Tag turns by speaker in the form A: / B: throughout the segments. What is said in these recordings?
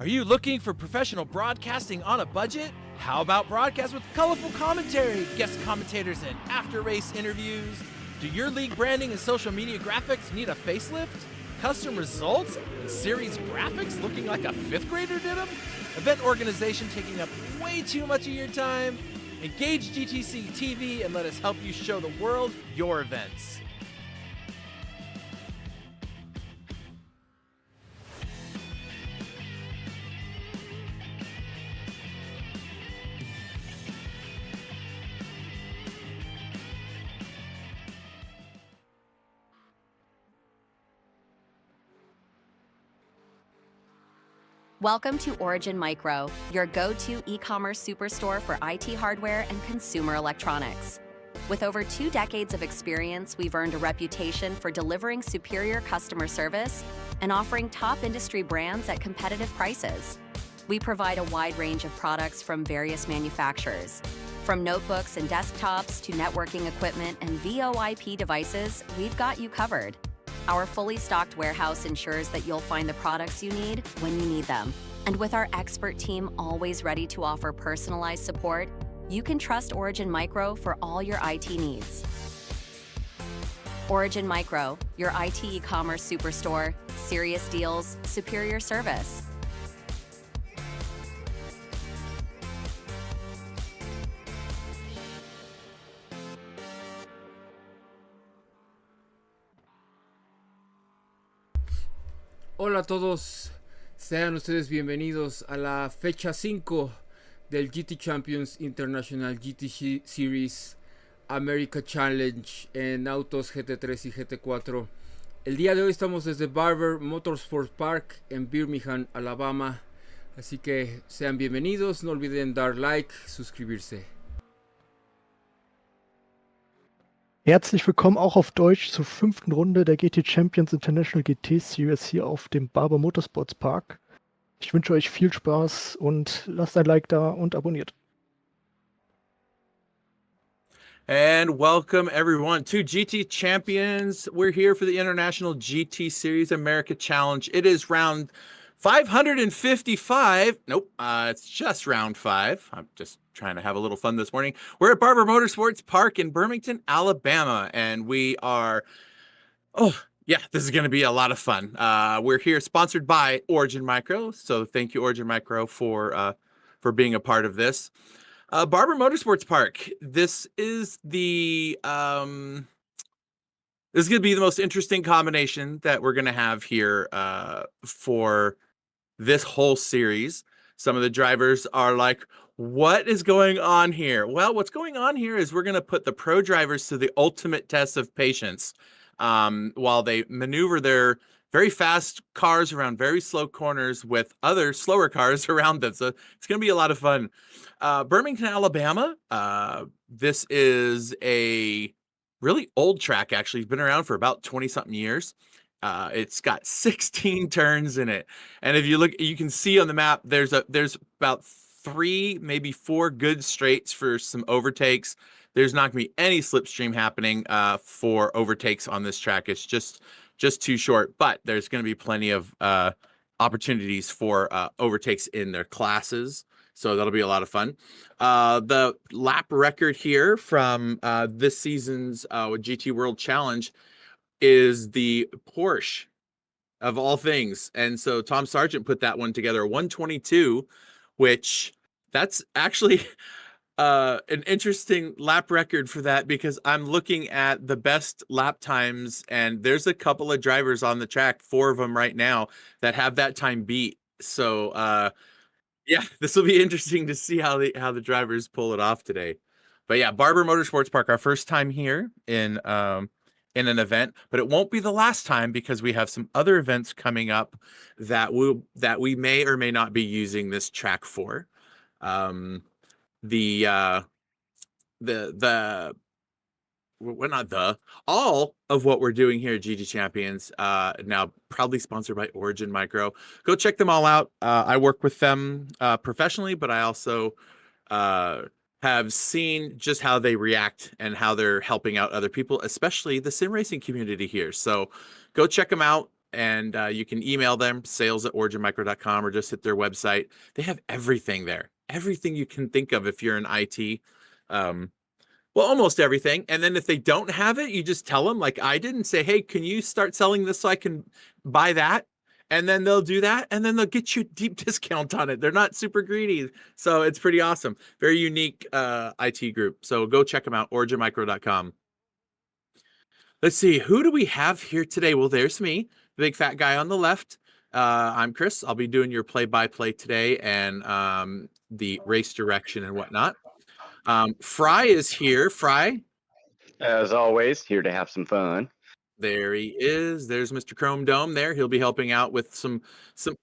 A: Are you looking for professional broadcasting on a budget? How about broadcast with colorful commentary, guest commentators, and after-race interviews? Do your league branding and social media graphics need a facelift? Custom results and series graphics looking like a fifth grader did them? Event organization taking up way too much of your time? Engage GTC TV and let us help you show the world your events.
B: Welcome to Origin Micro, your go-to e-commerce superstore for IT hardware and consumer electronics. With over 2 decades of experience, we've earned a reputation for delivering superior customer service and offering top industry brands at competitive prices. We provide a wide range of products from various manufacturers. From notebooks and desktops to networking equipment and VoIP devices, we've got you covered. Our fully stocked warehouse ensures that you'll find the products you need when you need them. And with our expert team always ready to offer personalized support, you can trust Origin Micro for all your IT needs. Origin Micro, your IT e-commerce superstore, serious deals, superior service.
C: Hola a todos, sean ustedes bienvenidos a la fecha 5 del GT Champions International GT Series America Challenge en autos GT3 y GT4. El día de hoy estamos desde Barber Motorsport Park en Birmingham, Alabama. Así que sean bienvenidos, no olviden dar like, suscribirse.
D: Herzlich willkommen auch auf Deutsch zur 5. Runde der GT Champions International GT Series hier auf dem Barber Motorsports Park. Ich wünsche euch viel Spaß und lasst ein Like da und abonniert.
A: And welcome everyone to GT Champions. We're here for the International GT Series America Challenge. It is round 555. Nope, it's just round 5. I'm just trying to have a little fun this morning. We're at Barber Motorsports Park in Birmingham, Alabama, and we are, this is going to be a lot of fun. We're here sponsored by Origin Micro, so thank you, Origin Micro, for being a part of this. Barber Motorsports Park. This is the this is going to be the most interesting combination that we're going to have here for this whole series. Some of the drivers are like, what is going on here? Well, what's going on here is we're going to put the pro drivers to the ultimate test of patience while they maneuver their very fast cars around very slow corners with other slower cars around them. So it's going to be a lot of fun. Birmingham, Alabama. This is a really old track, actually. It's been around for about 20-something years. It's got 16 turns in it. And if you look, you can see on the map, there's about 3, maybe 4 good straights for some overtakes. There's not going to be any slipstream happening for overtakes on this track. It's just too short, but there's going to be plenty of opportunities for overtakes in their classes. So that'll be a lot of fun. The lap record here from this season's GT World Challenge is the Porsche of all things. And so Tom Sargent put that one together, 122, which that's actually an interesting lap record for that, because I'm looking at the best lap times and there's a couple of drivers on the track, 4 of them right now, that have that time beat. So yeah, this will be interesting to see how the drivers pull it off today. But yeah, Barber Motorsports Park, our first time here in in an event, but it won't be the last time because we have some other events coming up that we may or may not be using this track for. The we're not the all of what we're doing here at GT Champions, now proudly sponsored by Origin Micro. Go check them all out. I work with them professionally, but I also have seen just how they react and how they're helping out other people, especially the sim racing community here. So go check them out, and you can email them, sales@originmicro.com, or just hit their website. They have everything there, everything you can think of if you're in IT. Well, almost everything. And then if they don't have it, you just tell them, like I did, and say, hey, can you start selling this so I can buy that? And then they'll do that, and then they'll get you a deep discount on it. They're not super greedy. So it's pretty awesome. Very unique IT group. So go check them out, originmicro.com. Let's see, who do we have here today? Well, there's me, the big fat guy on the left. I'm Chris. I'll be doing your play-by-play today and the race direction and whatnot. Fry is here. Fry,
E: As always, here to have some fun.
A: there he is. There's Mr. Chrome Dome there. He'll be helping out with some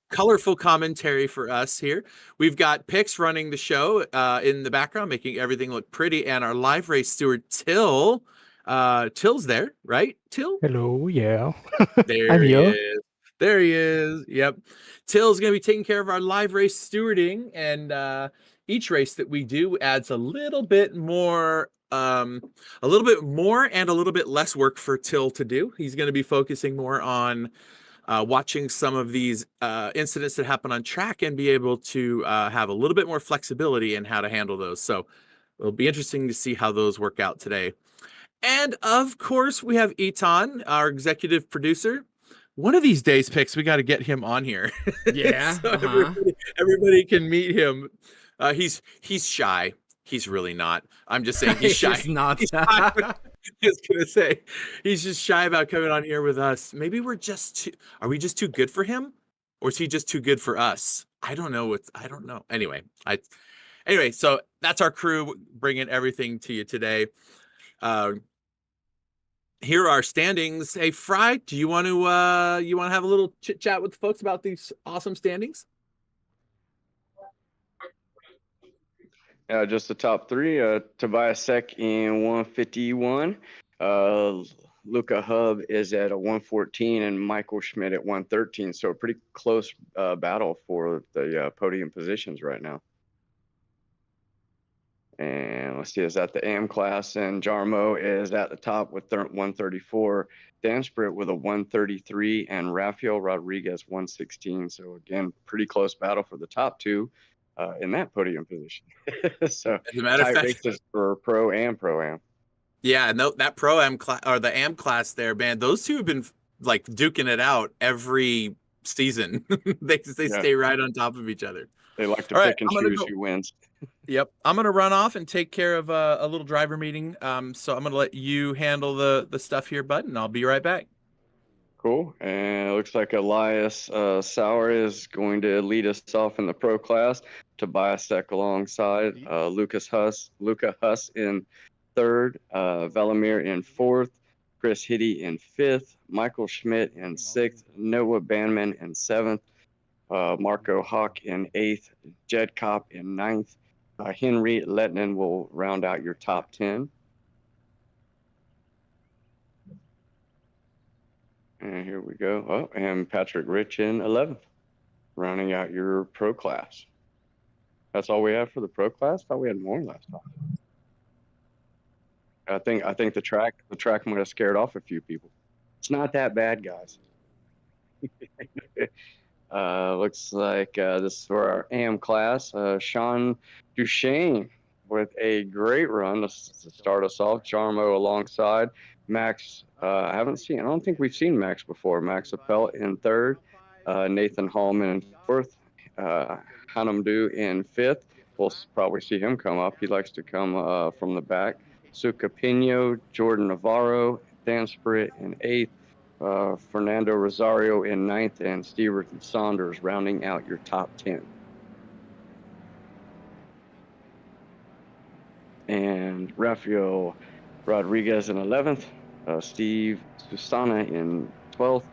A: colorful commentary for us here. We've got Pix running the show in the background, making everything look pretty, and our live race steward Till. Till's there, right? Till?
D: Hello, yeah.
A: There
D: I'm
A: he
D: here.
A: is. There he is. Yep. Till's going to be taking care of our live race stewarding, and each race that we do adds a little bit more and a little bit less work for Till to do. He's going to be focusing more on watching some of these incidents that happen on track and be able to have a little bit more flexibility in how to handle those. So it'll be interesting to see how those work out today. And of course, we have Etan, our executive producer. One of these days, Pix, we got to get him on here.
C: Yeah.
A: So everybody can meet him. He's shy. He's really not. I'm just saying he's shy.
C: He's not.
A: He's shy. I was gonna say he's just shy about coming on here with us. Maybe are we just too good for him, or is he just too good for us? I don't know. I don't know. Anyway, so that's our crew bringing everything to you today. Here are our standings. Hey, Fry, do you want to have a little chit chat with the folks about these awesome standings?
E: Just the top three. Tobias Sek in 151. Luca Hub is at a 114, and Michael Schmidt at 113. So a pretty close battle for the podium positions right now. And let's see, is that the AM class, and Jarmo is at the top with 134, Dan Sprit with a 133, and Rafael Rodriguez 116. So again, pretty close battle for the top two in that podium position. So
A: as a matter of fact,
E: races for pro and pro-am.
A: Yeah, no, that pro-am class or the AM class there, man, those two have been like duking it out every season. they stay right on top of each other.
E: They like to pick and choose who wins.
A: Yep, I'm gonna run off and take care of a little driver meeting. So I'm gonna let you handle the stuff here, bud, and I'll be right back.
E: Cool. And it looks like Elias Sauer is going to lead us off in the pro class. Tobias Sek alongside Luca Huss in third, Velimir in fourth, Chris Hitty in fifth, Michael Schmidt in sixth, Noah Banman in seventh, Marco Hawk in eighth, Jed Kopp in ninth. Henry Letnin will round out your top 10. And here we go. Oh, and Patrick Rich in 11th, rounding out your pro class. That's all we have for the pro class? Thought we had more last time. I think the track might have scared off a few people. It's not that bad, guys. Looks like this is for our AM class. Sean Duchesne with a great run to start us off. Jarmo alongside. Max, I don't think we've seen Max before. Max Appel in third. Nathan Hallman in fourth. Hanamdu in fifth. We'll probably see him come up. He likes to come from the back. Suka Pino, Jordan Navarro, Dan Sprit in eighth. Fernando Rosario in ninth, and Stewart Saunders rounding out your top 10. And Rafael Rodriguez in 11th, Steve Susana in 12th,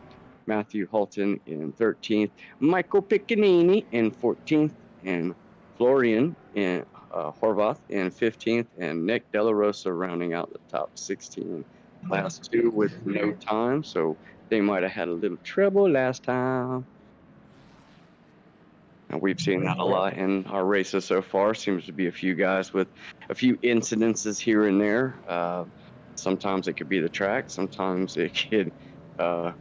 E: Matthew Halton in 13th, Michael Piccanini in 14th, and Florian in Horvath in 15th, and Nick De La Rosa rounding out the top 16. Class 2 with no time, so they might have had a little trouble last time. And we've seen that a lot in our races so far. Seems to be a few guys with a few incidences here and there. Sometimes it could be the track. Sometimes it could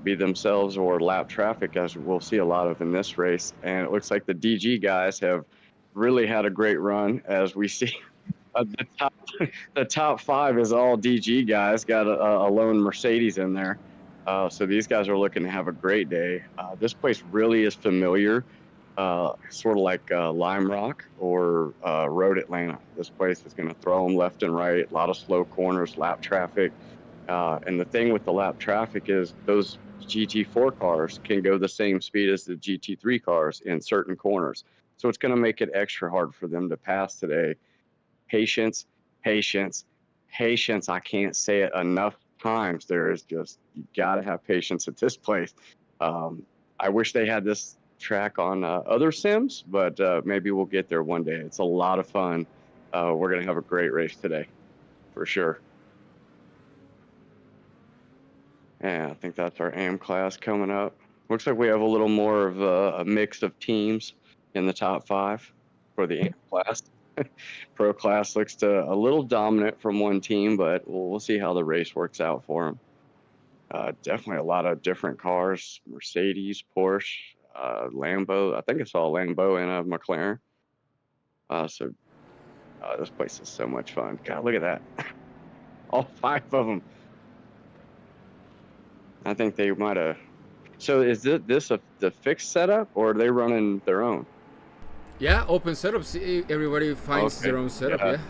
E: be themselves or lap traffic, as we'll see a lot of in this race. And it looks like the DG guys have really had a great run, as we see. The top 5 is all DG guys. Got a lone Mercedes in there. So these guys are looking to have a great day. This place really is familiar. Sort of like Lime Rock or Road Atlanta. This place is going to throw them left and right, a lot of slow corners, lap traffic. And the thing with the lap traffic is those GT4 cars can go the same speed as the GT3 cars in certain corners. So it's going to make it extra hard for them to pass today. Patience, patience, patience. I can't say it enough times. There is just, you got to have patience at this place. I wish they had this track on other sims, but maybe we'll get there one day. It's a lot of fun. We're going to have a great race today, for sure. Yeah, I think that's our AM class coming up. Looks like we have a little more of a mix of teams in the top 5 for the AM class. Pro class looks a little dominant from one team, but we'll see how the race works out for them. Definitely a lot of different cars: Mercedes, Porsche, Lambo. I think I saw a Lambo and a McLaren. So this place is so much fun. God, look at that. All 5 of them. I think they might have. So is this the fixed setup, or are they running their own?
C: Yeah, open setups. Everybody finds their own setup.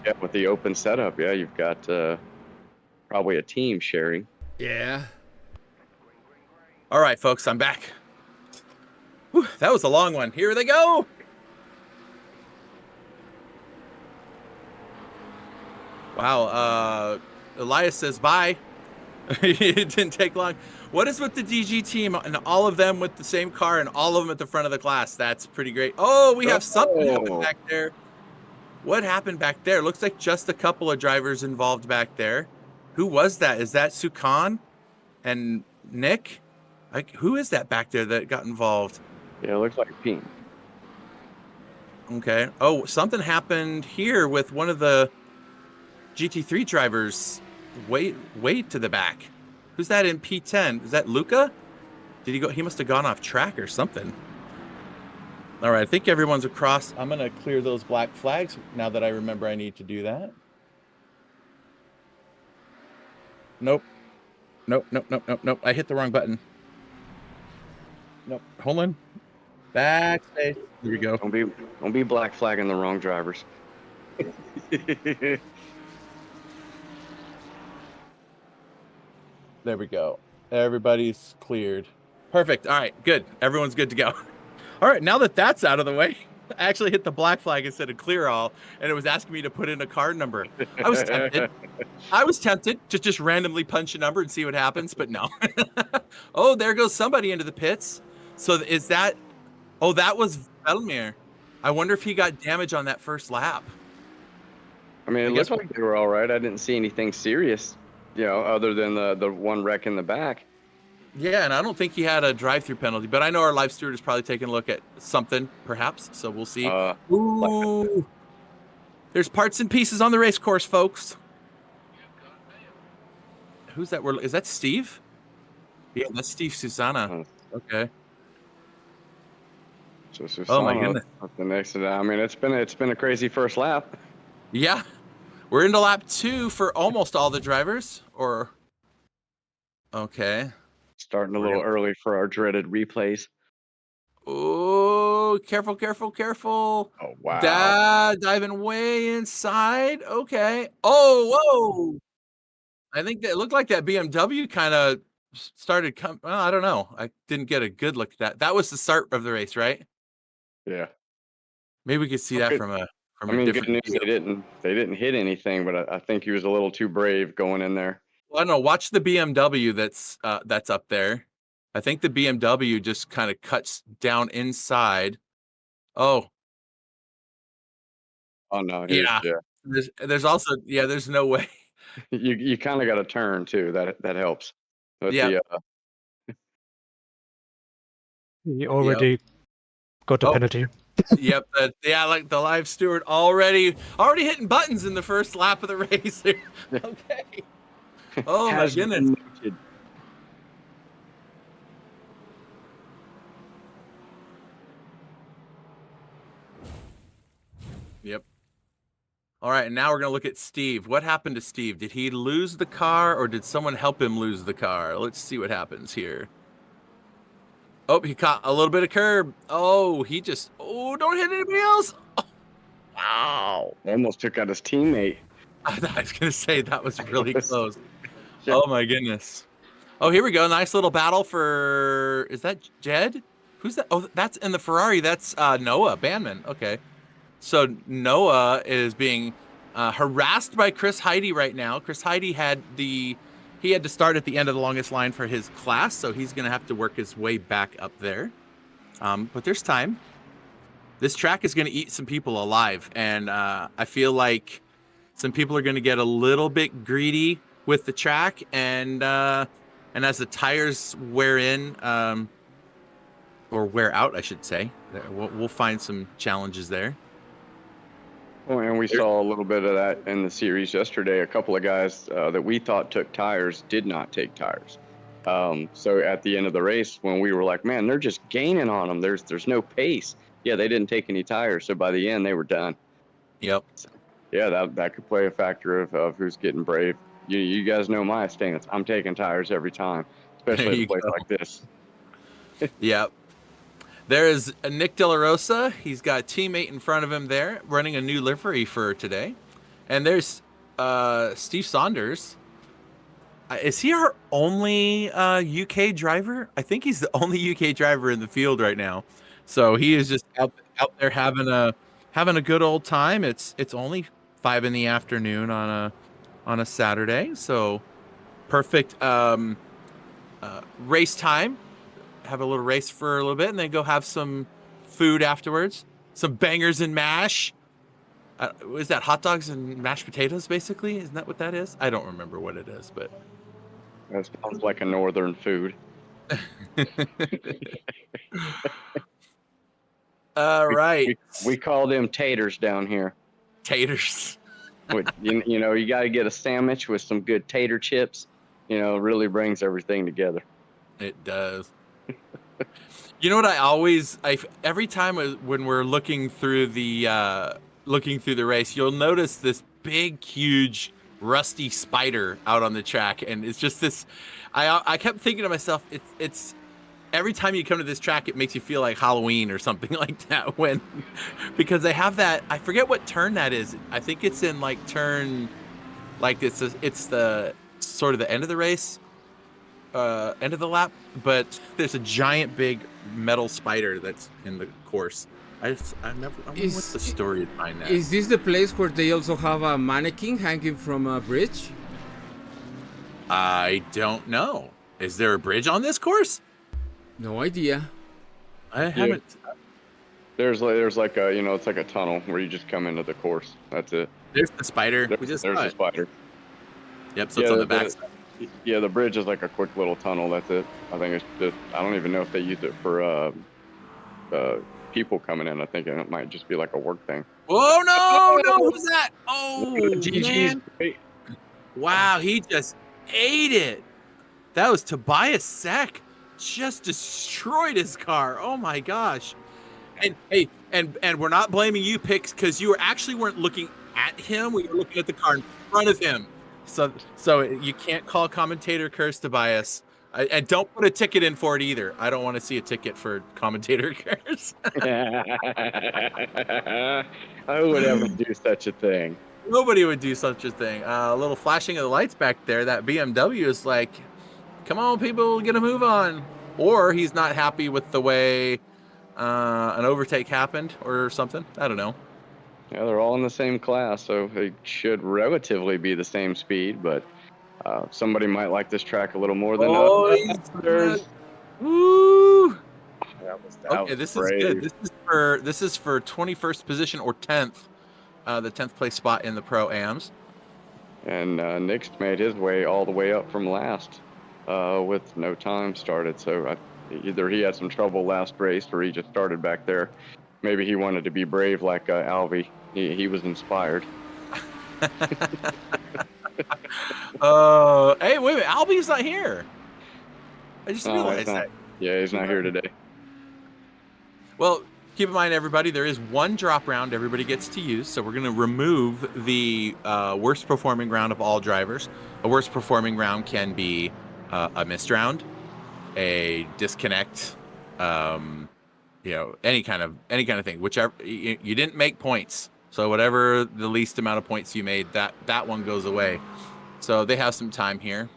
E: Yeah, with the open setup, yeah, you've got probably a team sharing.
C: Yeah.
A: All right, folks, I'm back. Whew, that was a long one. Here they go. Wow. Elias says bye. It didn't take long. What is with the DG team and all of them with the same car and all of them at the front of the class? That's pretty great. Oh, we have something happen back there. What happened back there? Looks like just a couple of drivers involved back there. Who was that? Is that Sukan and Nick? Like, who is that back there that got involved?
E: Yeah, it looks like a team.
A: Okay. Oh, something happened here with one of the GT3 drivers. Wait to the back. Who's that in P10? Is that Luca? Did he go? He must have gone off track or something. All right, I think everyone's across. I'm going to clear those black flags now that I remember I need to do that. Nope. Nope. I hit the wrong button. Nope. Hold on. Backspace. There we go.
E: Don't be black flagging the wrong drivers.
A: There we go. Everybody's cleared. Perfect. All right, good. Everyone's good to go. All right, now that that's out of the way, I actually hit the black flag instead of clear all, and it was asking me to put in a card number. I was tempted. To just randomly punch a number and see what happens, but no. Oh, there goes somebody into the pits. So is that... Oh, that was Velmir. I wonder if he got damage on that first lap.
E: I mean, it looks like they were all right. I didn't see anything serious, other than the one wreck in the back.
A: Yeah, and I don't think he had a drive-through penalty, but I know our live steward is probably taking a look at something, perhaps, so we'll see. Ooh! There's parts and pieces on the race course, folks. Who's that? Is that Steve? Yeah, that's Steve Susana. Okay.
E: So Susana,
A: oh my goodness!
E: The next, I mean, it's been a crazy first lap.
A: Yeah, we're into lap 2 for almost all the drivers. Or okay,
E: starting a little early for our dreaded replays.
A: Oh, careful!
E: Oh wow!
A: Diving way inside. Okay. Oh, whoa! I think that it looked like that BMW kind of started coming. Well, I don't know. I didn't get a good look at that. That was the start of the race, right?
E: Yeah.
A: Maybe we could see that from a
E: different
A: good news.
E: They didn't hit anything, but I think he was a little too brave going in there.
A: Well, I don't know. Watch the BMW that's up there. I think the BMW just kind of cuts down inside. Oh,
E: Oh no,
A: yeah.
E: yeah.
A: There's also there's no way.
E: You kind of got to turn too. That helps. But
A: Yeah.
D: He
A: Yep.
D: already got the
A: Oh,
D: penalty.
A: yep. Like the live steward already hitting buttons in the first lap of the race. Okay. Oh my
E: Has been
A: goodness.
E: noted.
A: Yep. All right, and now we're gonna look at Steve. What happened to Steve? Did he lose the car, or did someone help him lose the car? Let's see what happens here. Oh, he caught a little bit of curb. Oh, don't hit anybody else. Oh, wow.
E: Almost took out his teammate.
A: I was gonna say that was really
E: Was-
A: close.
E: Yeah.
A: Oh my goodness. Oh, here we go. Nice little battle for, is that Jed? Who's that? Oh, that's in the Ferrari. That's Noah Banman. Okay. So Noah is being harassed by Chris Heide right now. Chris Heide had to start at the end of the longest line for his class, so he's going to have to work his way back up there. But there's time. This track is going to eat some people alive, and I feel like some people are going to get a little bit greedy with the track, and as the tires wear in, or wear out, I should say, we'll find some challenges there.
E: Oh, and we saw a little bit of that in the series yesterday. A couple of guys that we thought took tires did not take tires. So at the end of the race, when we were like, man, they're just gaining on them. There's no pace. Yeah, they didn't take any tires. So by the end, they were done.
A: Yep.
E: So, yeah, that could play a factor of who's getting brave. You guys know my stance. I'm taking tires every time, especially at a place like this.
A: Yep. There is Nick De La Rosa. He's got a teammate in front of him there, running a new livery for today. And there's Steve Saunders. Is he our only UK driver? I think he's the only UK driver in the field right now. So he is just out there having a good old time. It's only 5 p.m. on a Saturday, so perfect race time. Have a little race for a little bit, and then go have some food afterwards. Some bangers and mash. Is that hot dogs and mashed potatoes, basically? Isn't that what that is? I don't remember what it is, but
E: That sounds like a northern food.
A: All right.
E: We call them taters down here.
A: Taters.
E: You got to get a sandwich with some good tater chips. Really brings everything together.
A: It does. You know what? Every time when we're looking through the race, you'll notice this big, huge, rusty spider out on the track, and it's just this. I kept thinking to myself, it's every time you come to this track, it makes you feel like Halloween or something like that. Because they have that. I forget what turn that is. I think it's in like turn, like it's the sort of the end of the race. End of the lap, but there's a giant big metal spider that's in the course. I wonder what's the story behind that.
C: Is this the place where they also have a mannequin hanging from a bridge?
A: I don't know. Is there a bridge on this course?
C: No idea.
A: I haven't.
E: There's like a it's like a tunnel where you just come into the course. That's it.
A: There's the spider.
E: There's the spider.
A: Yep. So it's on the back side.
E: Yeah, the bridge is like a quick little tunnel. That's it. I think it's just. I don't even know if they use it for people coming in. I think it might just be like a work thing.
A: Oh no! Who's that? Oh
E: GG's.
A: man! Wow, he just ate it. That was Tobias Sack. Just destroyed his car. Oh my gosh! And hey, and we're not blaming you, Pix, because you weren't looking at him. We were looking at the car in front of him. So you can't call commentator curse Tobias. And don't put a ticket in for it either. I don't want to see a ticket for commentator curse.
E: I would ever do such a thing.
A: Nobody would do such a thing. A little flashing of the lights back there. That BMW is like, come on, people, get a move on. Or he's not happy with the way an overtake happened or something. I don't know.
E: Yeah, they're all in the same class, so they should relatively be the same speed, but Somebody might like this track a little more than
A: Oh, he's
E: others.
A: woo!
E: That was
A: Okay, this is
E: brave.
A: good. This is for 21st position or 10th, the 10th place spot in the Pro-Ams.
E: And Nick's made his way all the way up from last with no time started. So either he had some trouble last race or he just started back there. Maybe he wanted to be brave like Alvy. He was inspired.
A: Oh, hey, wait a minute. Albie's not here. I just
E: He's
A: realized
E: not,
A: that.
E: yeah, he's not here today.
A: Well, keep in mind, everybody, there is one drop round everybody gets to use. So we're going to remove the worst performing round of all drivers. A worst performing round can be a missed round, a disconnect, any kind of thing. Whichever you didn't make points, so whatever the least amount of points you made, that one goes away. So they have some time here.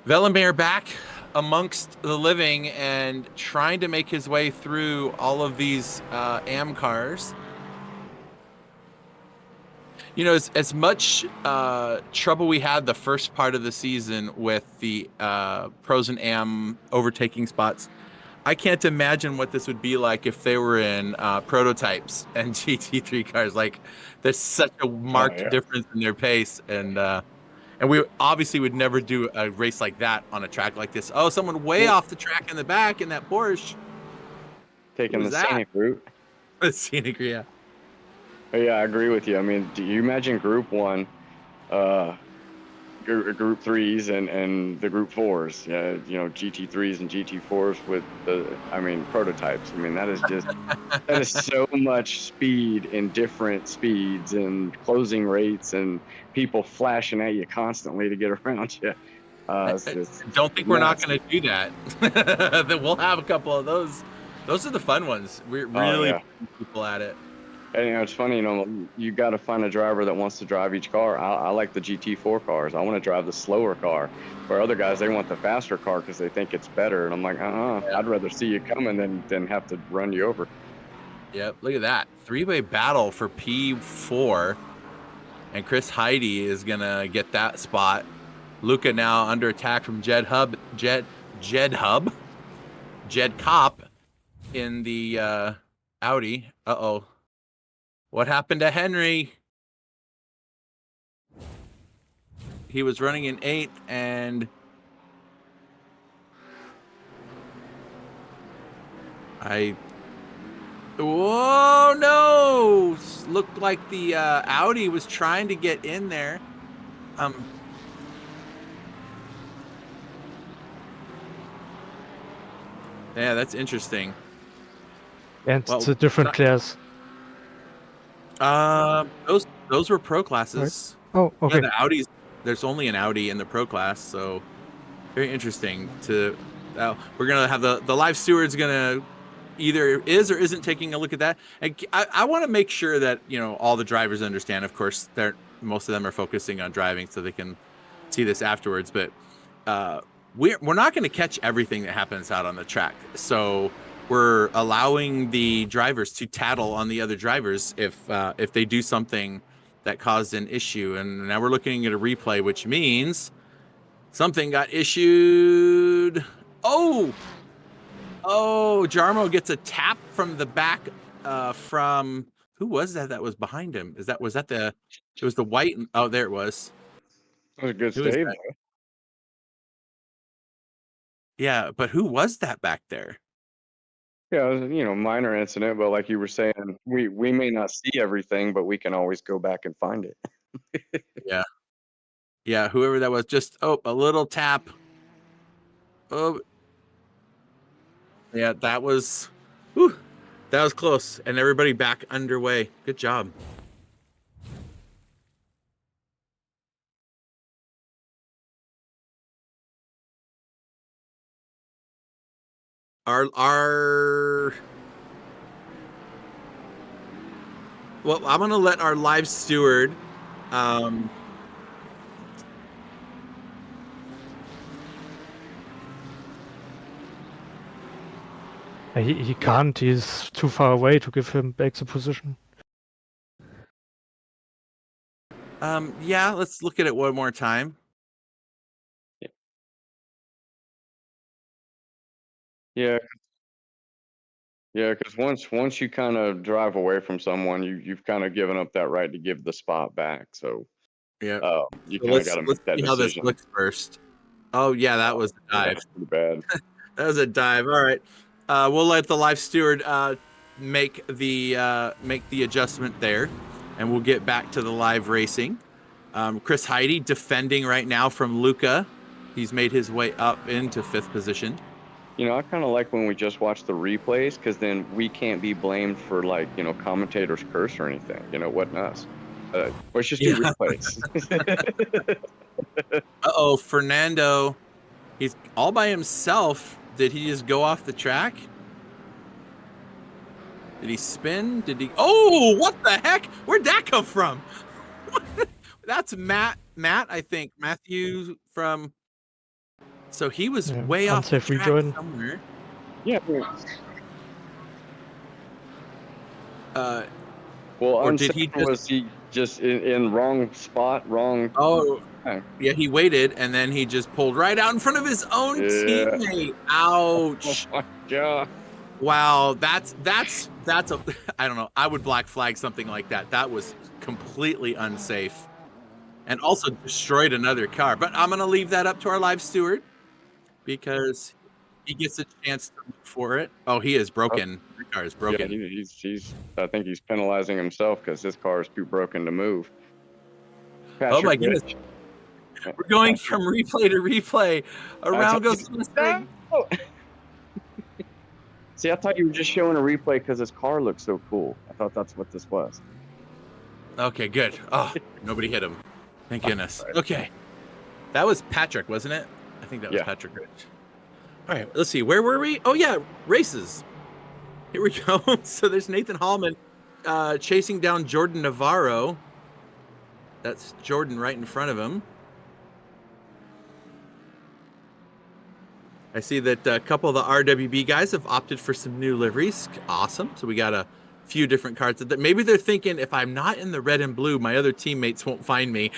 A: Velimir back amongst the living and trying to make his way through all of these AM cars. You know, as much trouble we had the first part of the season with the pros and AM overtaking spots, I can't imagine what this would be like if they were in prototypes and GT3 cars. Like, there's such a marked difference in their pace, and we obviously would never do a race like that on a track like this. Oh, someone way off the track in the back in that Porsche.
E: Taking the scenic route.
A: The scenic, yeah.
E: Yeah, I agree with you. I mean, do you imagine Group 1, Group 3s, and the Group 4s? Yeah, GT3s and GT4s with prototypes. I mean, that is so much speed in different speeds and closing rates and people flashing at you constantly to get around you.
A: Don't think we're not going to do that. Then we'll have a couple of those. Those are the fun ones. We're really putting people at it.
E: And it's funny, you got to find a driver that wants to drive each car. I like the GT4 cars. I want to drive the slower car. Where other guys, they want the faster car because they think it's better. And I'm like, I'd rather see you coming than have to run you over.
A: Yep, look at that. Three-way battle for P4. And Chris Heidi is going to get that spot. Luca now under attack from Jed Cop in the Audi. Uh-oh. What happened to Henry? He was running in 8th and whoa, no! Looked like the Audi was trying to get in there. Yeah, that's interesting.
D: And it's a different class.
A: Those were pro classes.
D: Right. Oh, okay.
A: Yeah, the Audis. There's only an Audi in the pro class, so very interesting. We're gonna have the live steward's gonna either is or isn't taking a look at that. And I want to make sure that all the drivers understand. Of course, most of them are focusing on driving, so they can see this afterwards. But we're not going to catch everything that happens out on the track, so we're allowing the drivers to tattle on the other drivers if they do something that caused an issue. And now we're looking at a replay, which means something got issued. Oh, Jarmo gets a tap from the back from who was that was behind him? It was the white. Oh, there it was.
E: That was a good save.
A: Yeah, but who was that back there?
E: Yeah, it was, minor incident, but like you were saying, we may not see everything, but we can always go back and find it.
A: Yeah, whoever that was, just a little tap. Oh, yeah, that was close, and everybody back underway. Good job. Well, I'm gonna let our live steward
D: he can't. He's too far away to give him back the position.
A: Yeah, let's look at it one more time.
E: Yeah, yeah, because once you kind of drive away from someone, you've kind of given up that right to give the spot back. So
A: Yeah.
E: you
A: So
E: kind of got to
A: let's
E: make that
A: see how this
E: decision.
A: looks first. Oh yeah, that was a
E: Yeah,
A: dive.
E: it's pretty bad.
A: That was a dive. All right. We'll let the live steward make the adjustment there, and we'll get back to the live racing. Chris Heide defending right now from Luca. He's made his way up into 5th position.
E: I kind of like when we just watch the replays because then we can't be blamed for commentators curse or anything. It wasn't us. Let's just do
A: Yeah.
E: replays.
A: Uh-oh, Fernando. He's all by himself. Did he just go off the track? Did he spin? Did he? Oh, what the heck? Where'd that come from? That's Matt, I think. Matthew from... So he was
D: Yeah,
A: way off the
D: unsafe
A: track
D: rejoin.
A: somewhere.
E: Yeah.
A: Well,
E: Well,
A: did he just...
E: was he just in wrong spot, wrong?
A: Oh,
E: time?
A: yeah, he waited, and then he just pulled right out in front of his own teammate. Ouch.
E: Oh my god.
A: Wow, that's a... I don't know. I would black flag something like that. That was completely unsafe. And also destroyed another car. But I'm going to leave that up to our live steward because he gets a chance to look for it. Oh, he is broken. The car is broken.
E: Yeah, he's. I think he's penalizing himself because his car is too broken to move.
A: Oh my
E: Patrick
A: goodness.
E: Rich.
A: We're going from replay to replay. Around goes the Mustang.
E: See, I thought you were just showing a replay because his car looked so cool. I thought that's what this was.
A: Okay, good. Oh, nobody hit him. Thank goodness. Okay. That was Patrick, wasn't it? I think that was Patrick Rich. All right, let's see. Where were we? Oh, yeah, races. Here we go. So there's Nathan Hallman chasing down Jordan Navarro. That's Jordan right in front of him. I see that a couple of the RWB guys have opted for some new liveries. Awesome. So we got a few different cards. Maybe they're thinking, if I'm not in the red and blue, my other teammates won't find me.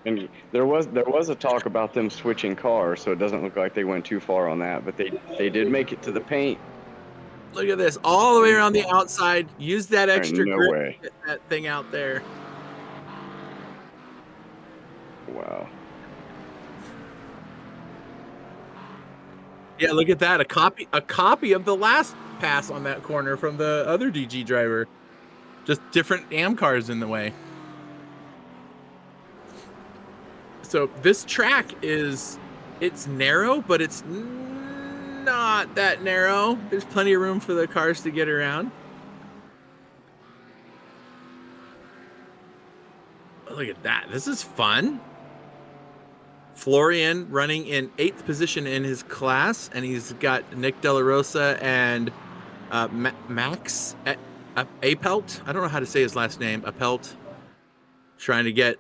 E: And there was a talk about them switching cars, so it doesn't look like they went too far on that. But they did make it to the paint.
A: Look at this, all the way around the outside. Use that extra
E: No
A: grip
E: way.
A: to get that thing out there.
E: Wow.
A: Yeah, look at that. A copy of the last pass on that corner from the other DG driver. Just different AM cars in the way. So this track it's narrow, but it's not that narrow. There's plenty of room for the cars to get around. Look at that. This is fun. Florian running in 8th position in his class, and he's got Nick De La Rosa and Max Apelt. I don't know how to say his last name. Apelt, trying to get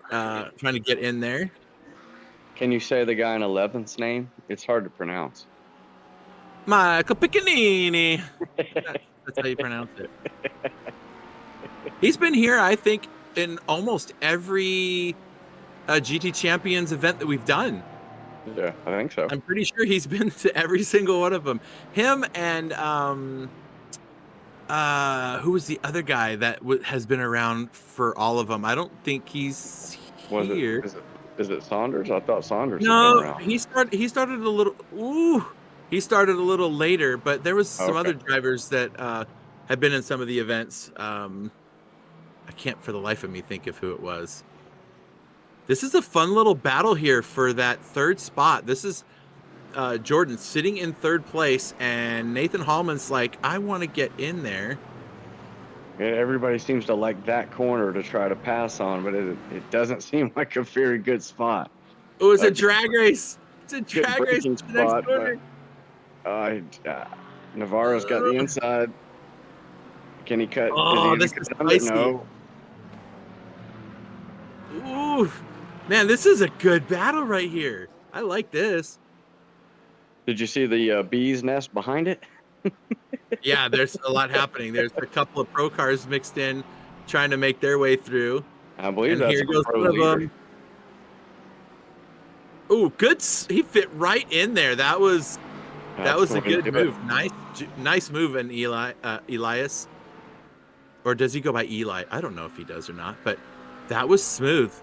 A: in there.
E: Can you say the guy in 11th's name? It's hard to pronounce.
A: Michael Piccanini. That's how you pronounce it. He's been here, I think, in almost every GT Champions event that we've done.
E: Yeah, I think so.
A: I'm pretty sure he's been to every single one of them. Him and who was the other guy that has been around for all of them? I don't think he's here.
E: Is it Saunders? I thought Saunders had been
A: No,
E: around.
A: he started a little. He started a little later, but there was some other drivers that had been in some of the events. I can't for the life of me think of who it was. This is a fun little battle here for that 3rd spot. This is Jordan sitting in 3rd place, and Nathan Hallman's like, I want to get in there.
E: And everybody seems to like that corner to try to pass on, but it doesn't seem like a very good spot.
A: Oh, it's a drag race. It's a
E: Good
A: drag race.
E: braking
A: To the next
E: spot,
A: corner.
E: Navarro's got the inside. Can he cut?
A: Oh, this is spicy.
E: No.
A: Ooh, man, this is a good battle right here. I like this.
E: Did you see the bee's nest behind it?
A: Yeah, there's a lot happening. There's a couple of pro cars mixed in, trying to make their way through.
E: I believe
A: And
E: that's
A: here
E: a
A: goes
E: pro
A: one of
E: leader.
A: them. Ooh, good. He fit right in there. That was That was a
E: the way to
A: good
E: do it.
A: move. Nice move, and Elias. Or does he go by Eli? I don't know if he does or not, but that was smooth.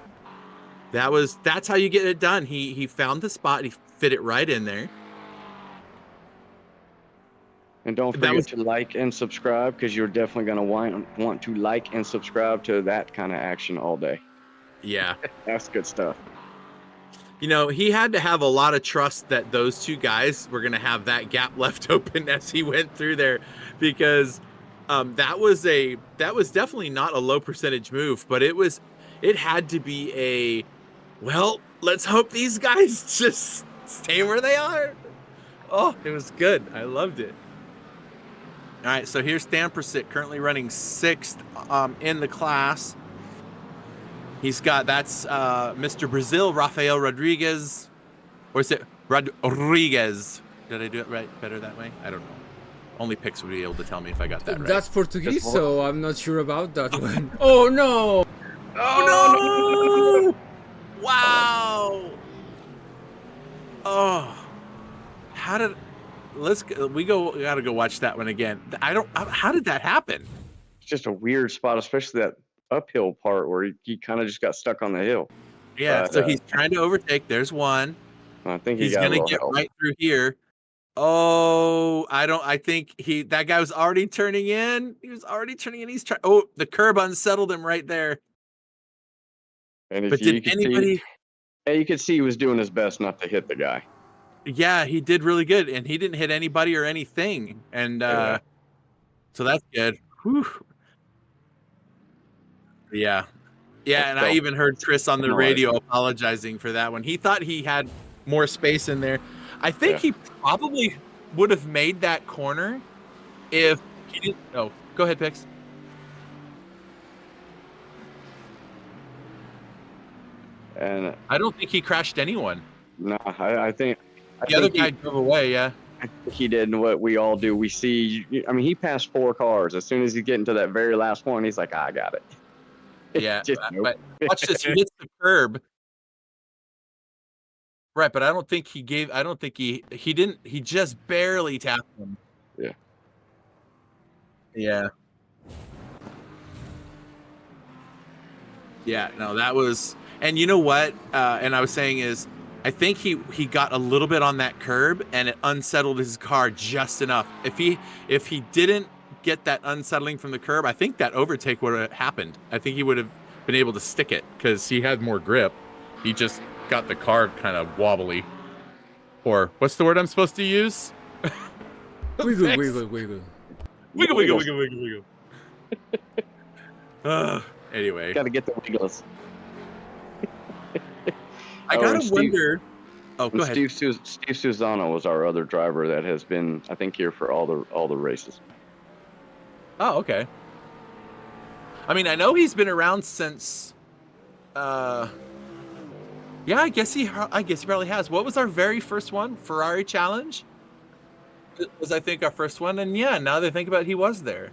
A: That's how you get it done. He found the spot, he fit it right in there.
E: And don't forget to like and subscribe, because you're definitely going to want to like and subscribe to that kind of action all day.
A: Yeah.
E: That's good stuff.
A: You know, he had to have a lot of trust that those two guys were going to have that gap left open as he went through there, because that was definitely not a low percentage move, but it had to be well, let's hope these guys just stay where they are. Oh, it was good. I loved it. All right, so here's Stan Persick, currently running 6th in the class. He's got, that's Mr. Brazil, Rafael Rodriguez. Or is it Rodriguez? Did I do it right? Better that way? I don't know. Only Pix would be able to tell me if I got that right.
C: That's Portuguese, so I'm not sure about that one. Oh no!
A: Oh no! Wow! Oh, how did? We gotta go watch that one again. How did that happen?
E: It's just a weird spot, especially that uphill part where he kind of just got stuck on the hill.
A: Yeah, so he's trying to overtake. There's one.
E: I think
A: he's gonna get right through here. Oh, I think that guy was already turning in. He was already turning in. He's trying. Oh, the curb unsettled him right there.
E: And
A: but did anybody?
E: You could see he was doing his best not to hit the guy.
A: Yeah, he did really good, and he didn't hit anybody or anything, and so that's good. Whew. Yeah, and I even heard Chris on the radio apologizing for that one. He thought he had more space in there. I think he probably would have made that corner if he didn't. Oh, go ahead, Pix.
E: And
A: I don't think he crashed anyone.
E: No, I think
A: the other guy drove away. Yeah,
E: I think he did what we all do. We see. I mean, he passed 4 cars. As soon as he get into that very last one, he's like, "I got it."
A: Yeah, but watch this. He hits the curb. Right, but I don't think he didn't. He just barely tapped him.
E: Yeah.
A: Yeah. Yeah. No, that was. And you know what? And I was saying is, I think he got a little bit on that curb, and it unsettled his car just enough. If he didn't get that unsettling from the curb, I think that overtake would have happened. I think he would have been able to stick it because he had more grip. He just got the car kind of wobbly. Or what's the word I'm supposed to use?
C: Wiggle.
A: Anyway.
E: Got to get the wiggles.
A: I gotta wonder. Oh, go ahead.
E: Steve Susano was our other driver that has been, I think, here for all the races.
A: Oh, okay. I mean, I know he's been around since. Yeah, I guess he probably has. What was our very first one? Ferrari Challenge? It was, I think, our first one. And yeah, now that I think about it, he was there.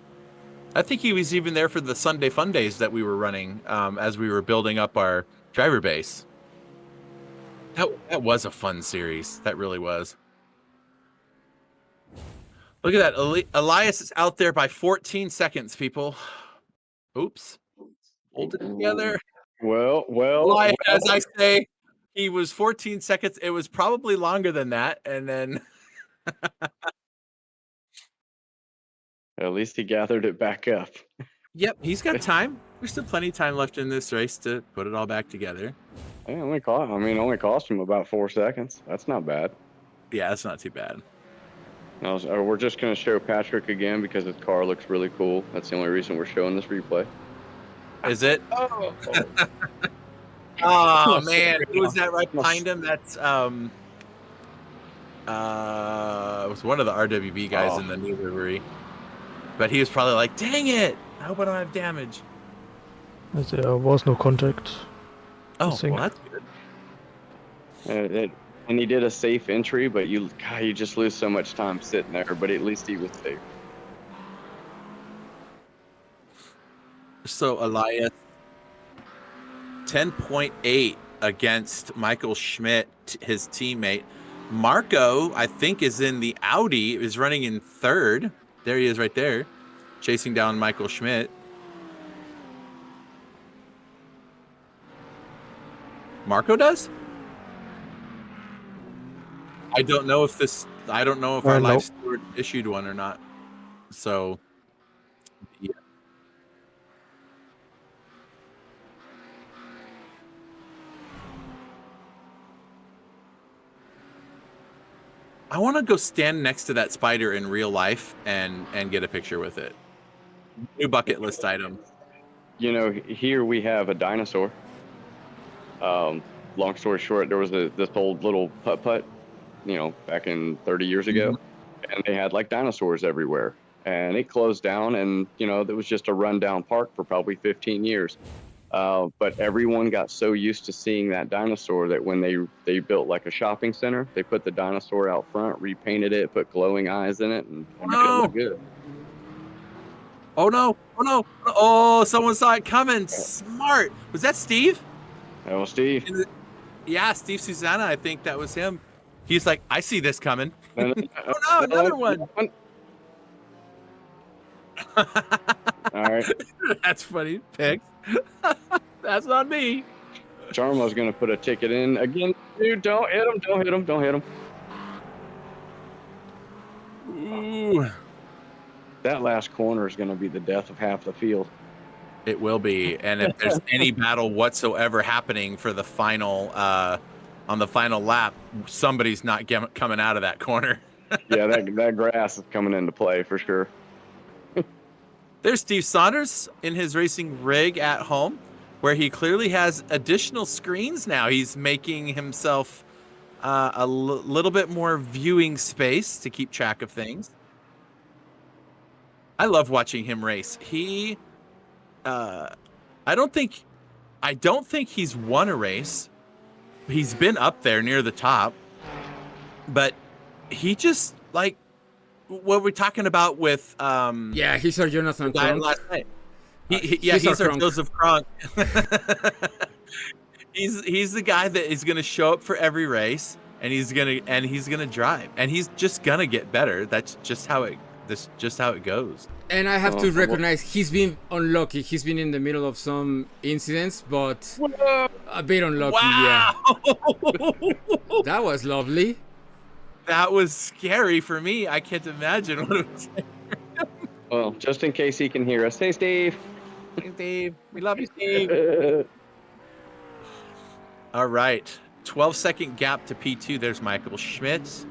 A: I think he was even there for the Sunday Fun Days that we were running as we were building up our driver base. That was a fun series. That really was. Look at that. Elias is out there by 14 seconds, people. Oops. Hold it together.
E: Well.
A: As I say, he was 14 seconds. It was probably longer than that. And then.
E: At least he gathered it back up.
A: Yep, he's got time. There's still plenty of time left in this race to put it all back together.
E: It only cost him about 4 seconds. That's not bad.
A: Yeah, that's not too bad.
E: We're just going to show Patrick again because his car looks really cool. That's the only reason we're showing this replay.
A: Is it?
E: Oh,
A: oh man, who was that right behind him? That's it was one of the RWB guys in the new livery. But he was probably like, "Dang it! I hope I don't have damage."
D: There was no contact.
A: Oh, well, that's good.
E: And he did a safe entry, but you just lose so much time sitting there. But at least he was safe.
A: So Elias, 10.8 against Michael Schmidt, his teammate. Marco, I think, is in the Audi, is running in third. There he is right there, chasing down Michael Schmidt. Marco does? I don't know if our live steward issued one or not. So, yeah. I want to go stand next to that spider in real life and get a picture with it. New bucket list item.
E: You know, here we have a dinosaur. Long story short, there was this old little putt-putt, you know, back in 30 years ago, and they had like dinosaurs everywhere. And it closed down, and you know, there was just a rundown park for probably 15 years. But everyone got so used to seeing that dinosaur that when they built like a shopping center, they put the dinosaur out front, repainted it, put glowing eyes in it, and made it look good.
A: Oh no! Oh no! Oh, someone saw it coming. Smart. Was that Steve?
E: That was Steve.
A: Yeah, Steve Susanna. I think that was him. He's like, I see this coming. Oh no, another one.
E: All right.
A: That's funny. Pigs. That's not me.
E: Charmo's gonna put a ticket in again. Dude, don't hit him! Don't hit him! Don't hit him!
A: Ooh.
E: That last corner is gonna be the death of half the field.
A: It will be, and if there's any battle whatsoever happening for the final, on the final lap, somebody's not coming out of that corner.
E: Yeah, that grass is coming into play for sure.
A: There's Steve Saunders in his racing rig at home, where he clearly has additional screens now. He's making himself a little bit more viewing space to keep track of things. I love watching him race. He, I don't think he's won a race. He's been up there near the top, but he just like what we're talking about with
C: yeah, he's our Jonathan Kronk.
A: Last night. He's our Joseph Kronk. he's the guy that is going to show up for every race, and he's gonna drive, and he's just gonna get better. That's just how it goes.
C: And I have to recognize he's been unlucky. He's been in the middle of some incidents, but a bit unlucky.
A: Wow.
C: Yeah. That was lovely.
A: That was scary for me. I can't imagine what it was like.
E: Well, just in case he can hear us. Hey, Steve.
A: Hey, Steve. We love you, Steve. All right. 12-second gap to P2. There's Michael Schmidt.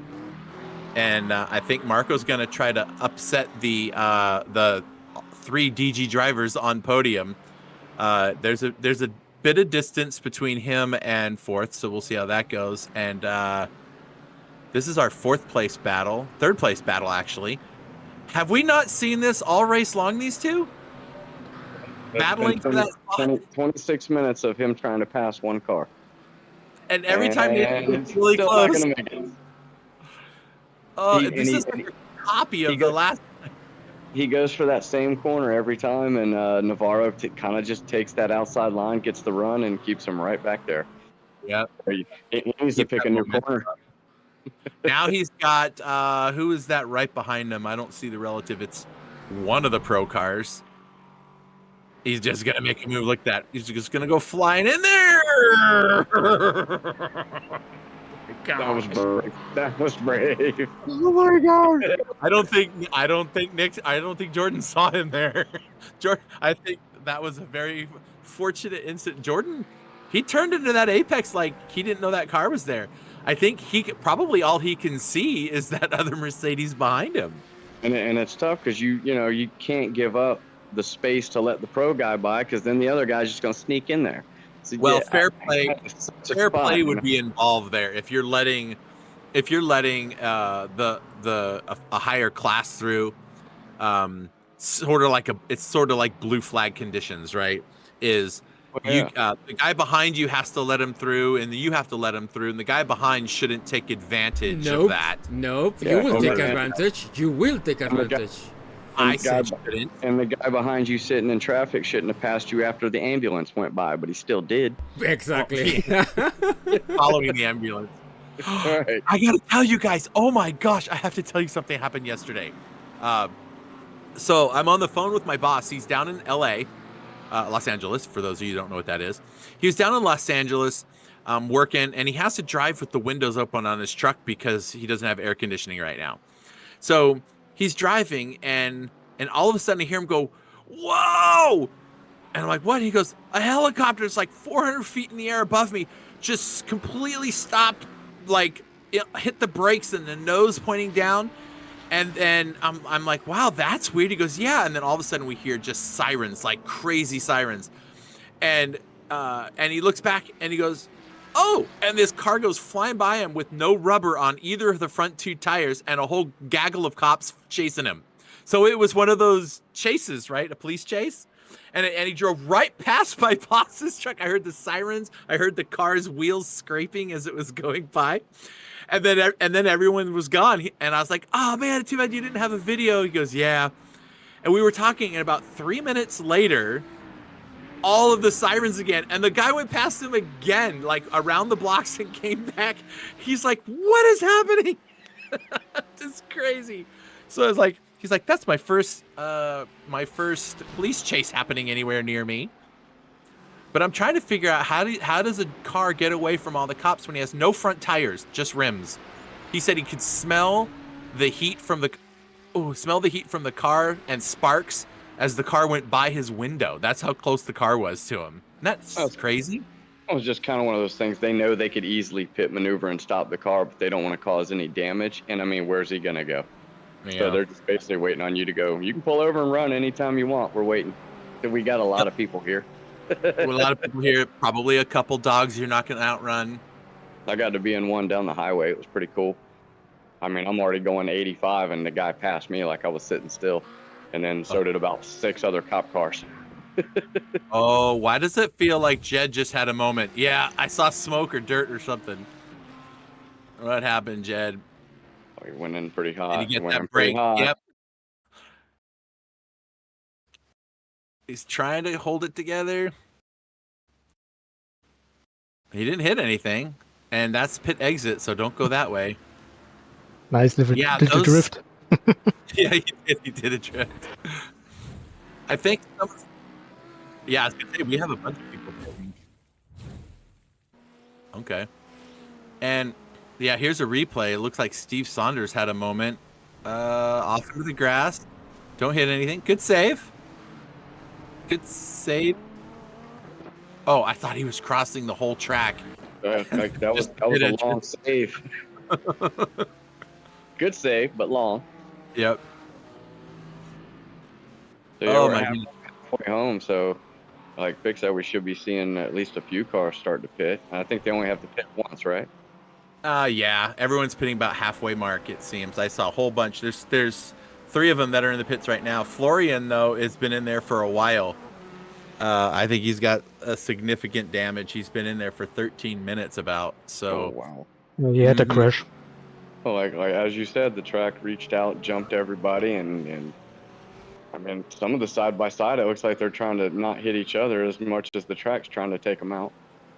A: And I think Marco's going to try to upset the three DG drivers on podium. There's a bit of distance between him and fourth, so we'll see how that goes. And this is our third place battle, actually. Have we not seen this all race long, these two? Battling for that spot?
E: 26 minutes of him trying to pass one car.
A: And every time it's really close. This is like a copy of the last.
E: He goes for that same corner every time, and Navarro kind of just takes that outside line, gets the run, and keeps him right back there.
A: Yeah.
E: He needs to pick a new corner.
A: Now he's got, who is that right behind him? I don't see the relative. It's one of the pro cars. He's just going to make a move like that. He's just going to go flying in there.
E: That was brave. That was brave.
A: Oh my God. I don't think Jordan saw him there. I think that was a very fortunate incident. Jordan, he turned into that apex like he didn't know that car was there. I think probably all he can see is that other Mercedes behind him. And
E: it's tough because you can't give up the space to let the pro guy by, because then the other guy's just going to sneak in there. So,
A: well, fair play would be involved there if you're letting a higher class through, sort of like blue flag conditions, right? The guy behind you has to let him through, and you have to let him through, and the guy behind shouldn't take advantage of that.
C: Nope, you will take advantage. You will take advantage.
A: I said shouldn't.
E: And the guy behind you sitting in traffic shouldn't have passed you after the ambulance went by, but he still did.
C: Exactly.
A: Following the ambulance.
E: Right.
A: I gotta tell you guys. Oh my gosh, I have to tell you something happened yesterday. So I'm on the phone with my boss. He's down in LA, Los Angeles, for those of you who don't know what that is. He was down in Los Angeles working, and he has to drive with the windows open on his truck because he doesn't have air conditioning right now. So he's driving, and all of a sudden I hear him go, "Whoa!" And I'm like, "What?" He goes, "A helicopter is like 400 feet in the air above me, just completely stopped, like it hit the brakes and the nose pointing down." And then I'm like, "Wow, that's weird." He goes, "Yeah." And then all of a sudden we hear just sirens, like crazy sirens. And he looks back and he goes, "Oh!" And this car goes flying by him with no rubber on either of the front two tires and a whole gaggle of cops chasing him. So it was one of those chases, right? A police chase. And he drove right past my boss's truck. I heard the sirens. I heard the car's wheels scraping as it was going by. And then everyone was gone. And I was like, "Oh man, too bad you didn't have a video." He goes, "Yeah." And we were talking, and about 3 minutes later, all of the sirens again, and the guy went past him again, like around the blocks, and came back. He's like, "What is happening?" It's crazy. So I was like, he's like, "That's my first police chase happening anywhere near me." But I'm trying to figure out how does a car get away from all the cops when he has no front tires, just rims? He said he could smell the heat from the car and sparks as the car went by his window. That's how close the car was to him. That's crazy.
E: It was just kind of one of those things. They know they could easily pit maneuver and stop the car, but they don't want to cause any damage. And I mean, where's he gonna go?
A: Yeah.
E: So they're just basically waiting on you to go. You can pull over and run anytime you want. We're waiting. We got a lot of people here.
A: A lot of people here, probably a couple dogs you're not gonna outrun.
E: I got to be in one down the highway. It was pretty cool. I mean, I'm already going 85, and the guy passed me like I was sitting still. And then so did about 6 other cop cars.
A: Oh, why does it feel like Jed just had a moment? Yeah, I saw smoke or dirt or something. What happened, Jed?
E: Oh, he went in pretty hot.
A: Did he get
E: Went in
A: that
E: pretty
A: break?
E: hot.
A: Yep. He's trying to hold it together. He didn't hit anything, and that's pit exit, so don't go that way.
D: Nice little drift.
A: Yeah, he did a drift. I think yeah, I was gonna say, we have a bunch of people pitting. Okay. And yeah, here's a replay. It looks like Steve Saunders had a moment. Off into the grass. Don't hit anything. Good save. Good save. Oh, I thought he was crossing the whole track.
E: That was a long save. Good save, but long.
A: Yep.
E: So, yeah,
A: Oh
E: we're
A: my
E: halfway home, so like Vic said, we should be seeing at least a few cars start to pit. I think they only have to pit once, right?
A: Yeah. Everyone's pitting about halfway mark, it seems. I saw a whole bunch. There's 3 of them that are in the pits right now. Florian, though, has been in there for a while. I think he's got a significant damage. He's been in there for 13 minutes about. So.
E: Oh, wow.
D: He had a crash.
E: Well, like as you said, the track reached out, jumped everybody, and I mean, some of the side by side, it looks like they're trying to not hit each other as much as the track's trying to take them out.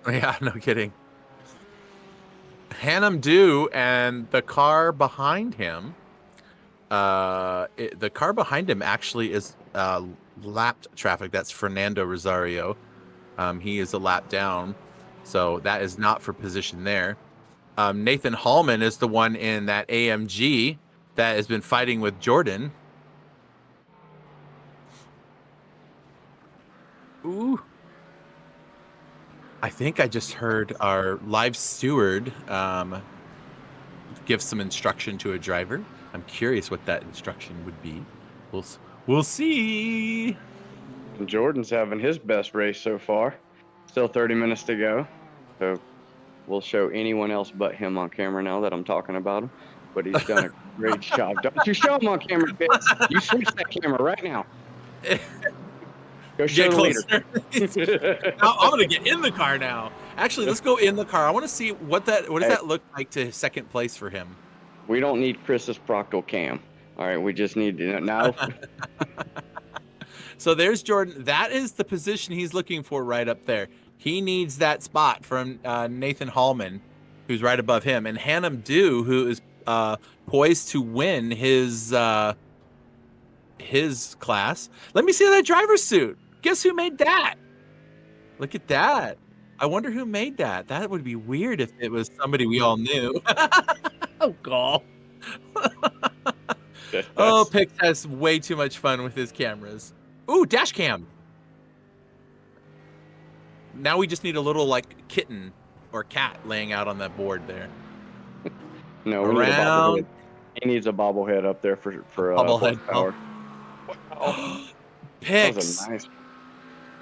A: Yeah, no kidding. Hannum Do and the car behind him. The car behind him actually is lapped traffic. That's Fernando Rosario. He is a lap down, so that is not for position there. Nathan Hallman is the one in that AMG that has been fighting with Jordan. Ooh. I think I just heard our live steward give some instruction to a driver. I'm curious what that instruction would be. We'll see.
E: And Jordan's having his best race so far. Still 30 minutes to go. So we'll show anyone else but him on camera now that I'm talking about him. But he's done a great job. Don't you show him on camera, bitch. You switch that camera right now. Go show the leader.
A: I'm gonna get in the car now. Actually, let's go in the car. I want to see what does that look like to second place for him.
E: We don't need Chris's Proctal cam. All right, we just need to now.
A: So there's Jordan. That is the position he's looking for right up there. He needs that spot from Nathan Hallman, who's right above him, and Hannum Dew, who is poised to win his class. Let me see that driver's suit. Guess who made that? Look at that. I wonder who made that. That would be weird if it was somebody we all knew. Oh, God. Oh, Pix has way too much fun with his cameras. Ooh, dash cam. Now we just need a little, like, kitten or cat laying out on that board there.
E: No, we need a bobblehead. He needs a bobblehead up there for
A: bobblehead
E: power.
A: Oh. Pix.
E: Nice.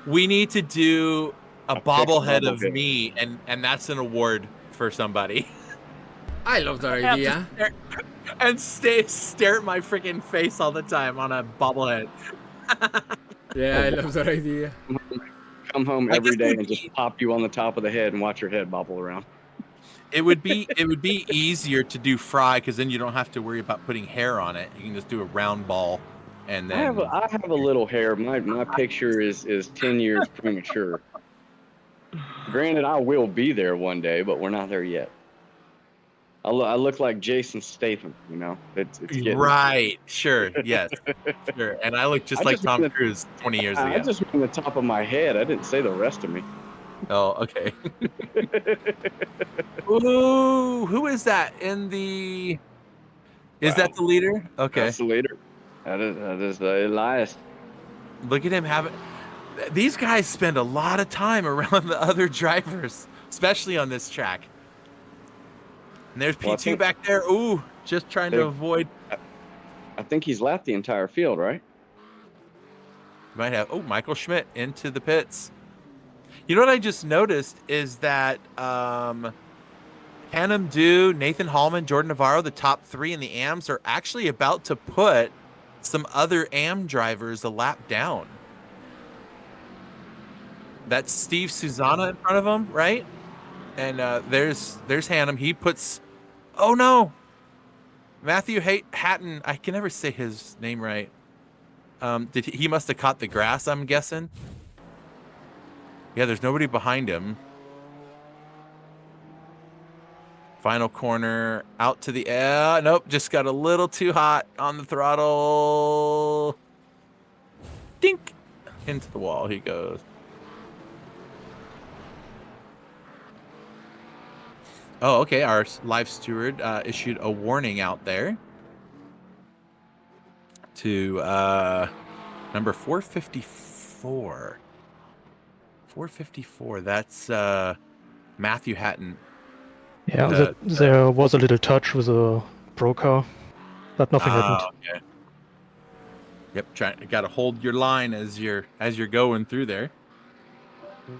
A: We need to do a bobblehead of me, and that's an award for somebody.
C: I love that idea.
A: And stare at my freaking face all the time on a bobblehead.
C: Yeah, I love that idea.
E: Come home every day and just pop you on the top of the head and watch your head bobble around.
A: It would be easier to do fry, because then you don't have to worry about putting hair on it. You can just do a round ball, and then
E: I have a little hair. My picture is 10 years premature. Granted, I will be there one day, but we're not there yet. I look like Jason Statham, you know. It's getting...
A: Right. Sure. Yes. Sure. And I look just like Tom Cruise 20 years ago.
E: I just mean the top of my head. I didn't say the rest of me.
A: Oh, okay. Ooh, who is that in the? Is that the leader? Okay,
E: that's the leader. That is Elias.
A: Look at him having. These guys spend a lot of time around the other drivers, especially on this track. And there's P2 back there. Ooh, just trying to avoid.
E: I think he's lapped the entire field, right?
A: Might have. Oh, Michael Schmidt into the pits. You know what I just noticed is that Hannum Dew, Nathan Hallman, Jordan Navarro, the top three in the AMs, are actually about to put some other AM drivers a lap down. That's Steve Susanna in front of him, right? And there's Hannum. He puts, oh no, Matthew Hatton. I can never say his name right. He must have caught the grass, I'm guessing. Yeah, there's nobody behind him. Final corner, out to the nope, just got a little too hot on the throttle. Dink! Into the wall he goes. Oh, okay, our live steward issued a warning out there to number 454. 454, that's Matthew Hatton.
D: Yeah, there was a little touch with a broker, but nothing happened.
A: Okay. Yep, got to hold your line as you're going through there.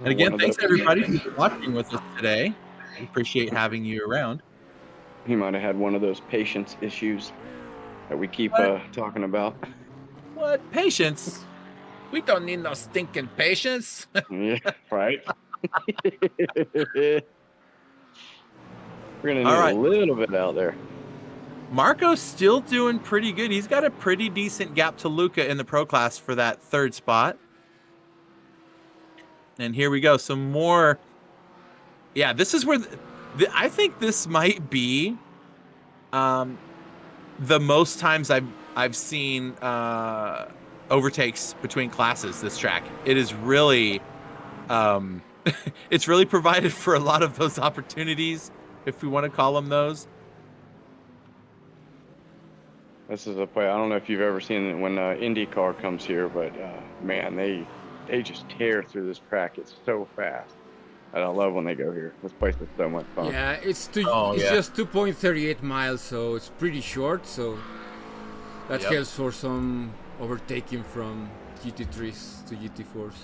A: And again, thanks everybody for watching with us today. We appreciate having you around.
E: He might have had one of those patience issues that we keep talking about.
A: What patience? We don't need no stinking patience.
E: Yeah, right. We're gonna need a little bit out there.
A: Marco's still doing pretty good. He's got a pretty decent gap to Luca in the pro class for that third spot. And here we go. Some more. Yeah, this is where I think this might be the most times I've seen overtakes between classes this track. It is really it's really provided for a lot of those opportunities, if we want to call them those.
E: This is a play. I don't know if you've ever seen it when IndyCar comes here, but man, they just tear through this track. It's so fast. And I love when they go here. This place is so much fun.
C: Yeah, it's just 2.38 miles, so it's pretty short. So that helps for some overtaking from GT3s to GT4s.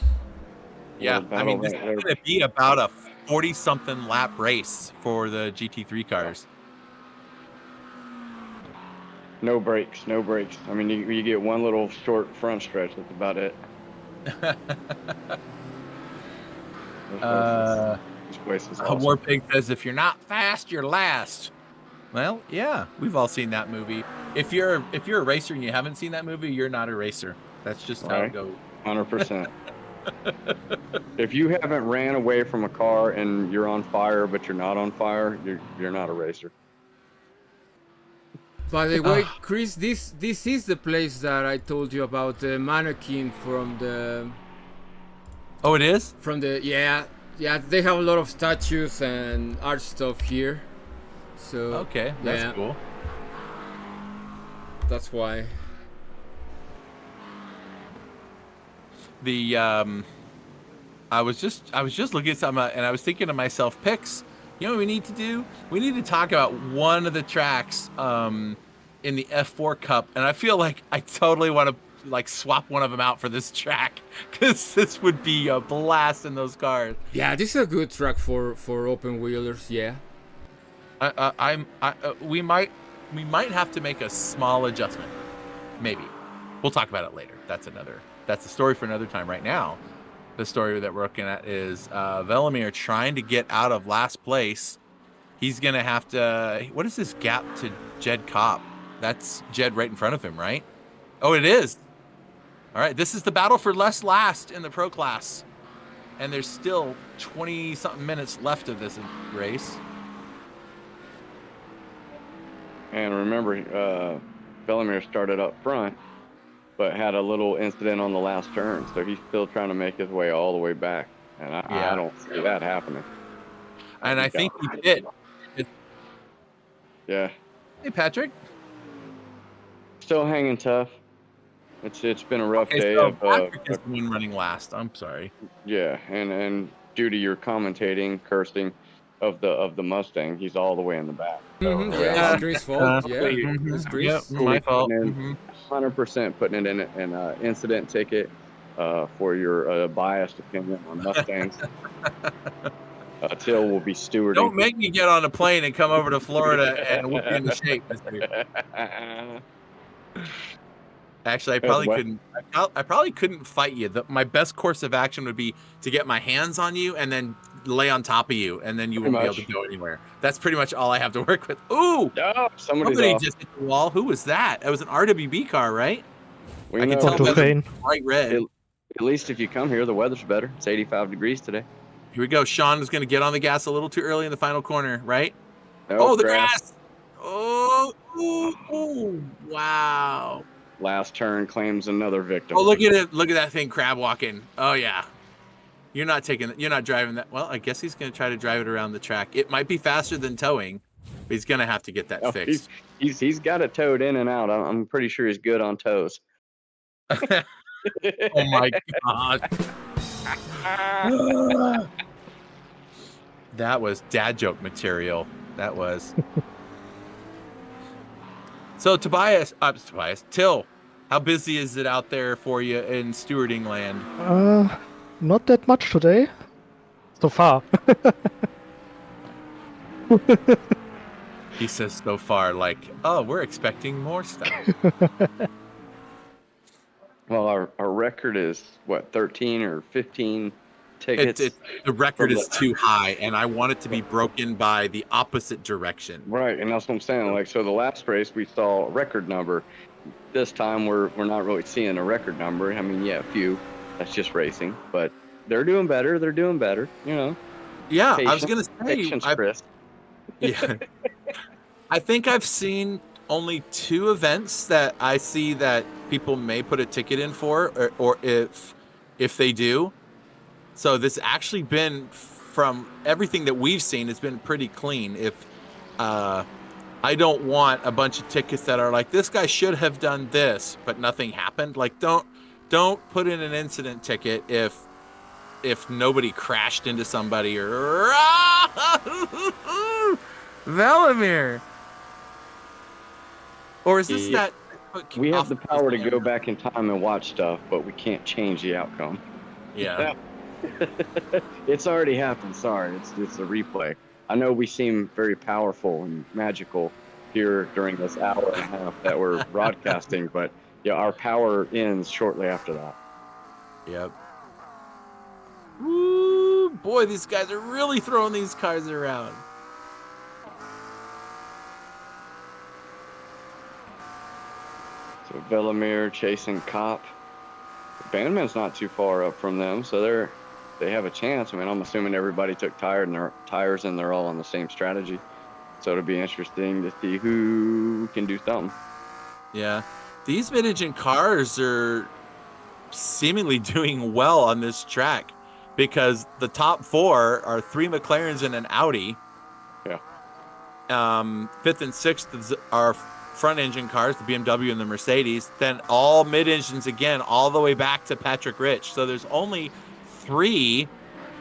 A: Yeah, I mean, this is going to be about a 40-something lap race for the GT3 cars.
E: No brakes. I mean, you get one little short front stretch. That's about it.
A: Warpig says, if you're not fast, you're last. Well, yeah, we've all seen that movie. If you're a racer and you haven't seen that movie, you're not a racer. That's just how it goes.
E: 100%. If you haven't ran away from a car and you're on fire, but you're not on fire, you're not a racer.
C: By the way, Chris, this is the place that I told you about, the mannequin from the
A: Oh, it is?
C: yeah, they have a lot of statues and art stuff here. So
A: Okay, that's
C: yeah,
A: cool.
C: that's why.
A: The I was just looking at something and I was thinking to myself, picks. You know what we need to do? We need to talk about one of the tracks in the F4 Cup, and I feel like I totally want to like swap one of them out for this track because this would be a blast in those cars.
C: Yeah, this is a good track for open wheelers. Yeah.
A: We might have to make a small adjustment. Maybe we'll talk about it later. That's a story for another time. Right now, the story that we're looking at is Velimir trying to get out of last place. He's gonna have to. What is this gap to Jed Kopp? That's Jed right in front of him, right? Oh, it is. All right, this is the battle for last in the pro class, and there's still 20-something minutes left of this race.
E: And remember, Velimir started up front, but had a little incident on the last turn, so he's still trying to make his way all the way back, and I don't see that happening.
A: And I think he did.
E: Yeah.
A: Hey, Patrick.
E: Still hanging tough. It's been a rough day.
A: So Patrick is the one running last. I'm sorry.
E: Yeah, and due to your commentating, cursing of the Mustang, he's all the way in the back. So,
C: Yeah, it's Chris' fault. Yeah, it's Chris.
A: Yep, my fault.
E: 100% putting it in an incident ticket for your biased opinion on Mustangs. Till will be stewarding.
A: Don't make me get on a plane and come over to Florida and whoop you into shape, Mr. Actually, I probably couldn't fight you. My best course of action would be to get my hands on you and then lay on top of you, and then you won't be able to go anywhere. That's pretty much all I have to work with. Ooh!
E: No,
A: Somebody just hit the wall. Who was that? It was an RWB car, right? I can tell
D: by
A: bright red.
E: At least if you come here, the weather's better. It's 85 degrees today.
A: Here we go. Sean is going to get on the gas a little too early in the final corner, right?
E: Oh,
A: the grass! Oh, ooh, wow.
E: Last turn claims another victim.
A: Oh, look at it. Look at that thing crab walking. Oh, yeah. You're not driving that. Well, I guess he's going to try to drive it around the track. It might be faster than towing, but he's going to have to get that fixed.
E: He's got it towed in and out. I'm pretty sure he's good on tows.
A: Oh, my God. That was dad joke material. That was. So Till, how busy is it out there for you in stewarding land?
D: Not that much today. So far.
A: He says so far, like, oh, we're expecting more stuff.
E: Well, our record is, what, 13 or 15 tickets?
A: The record is too high, and I want it to be broken by the opposite direction.
E: Right, and that's what I'm saying. Like, so the last race we saw a record number. This time we're not really seeing a record number. I mean, yeah, a few. That's just racing, but they're doing better. They're doing better. You know.
A: Yeah, I was gonna say.
E: Patience, Chris.
A: Yeah. I think I've seen only 2 events that I see that people may put a ticket in for, or if they do. So this actually been, from everything that we've seen, it's been pretty clean. If I don't want a bunch of tickets that are like, this guy should have done this, but nothing happened. Like, don't put in an incident ticket if nobody crashed into somebody or Velimir. Or is this that?
E: We have the power to go back in time and watch stuff, but we can't change the outcome.
A: Yeah.
E: It's already happened. Sorry, it's a replay. I know we seem very powerful and magical here during this hour and a half that we're broadcasting, but yeah, our power ends shortly after that.
A: Yep. Woo, boy, these guys are really throwing these cars around.
E: So Velimir chasing Kopp. Bandman's not too far up from them, so they have a chance. I mean, I'm assuming everybody took tires and they're all on the same strategy. So it'll be interesting to see who can do something.
A: Yeah. These mid-engine cars are seemingly doing well on this track because the top four are 3 McLarens and an Audi.
E: Yeah.
A: Fifth and sixth are front engine cars, the BMW and the Mercedes. Then all mid-engines again, all the way back to Patrick Rich. So there's only 3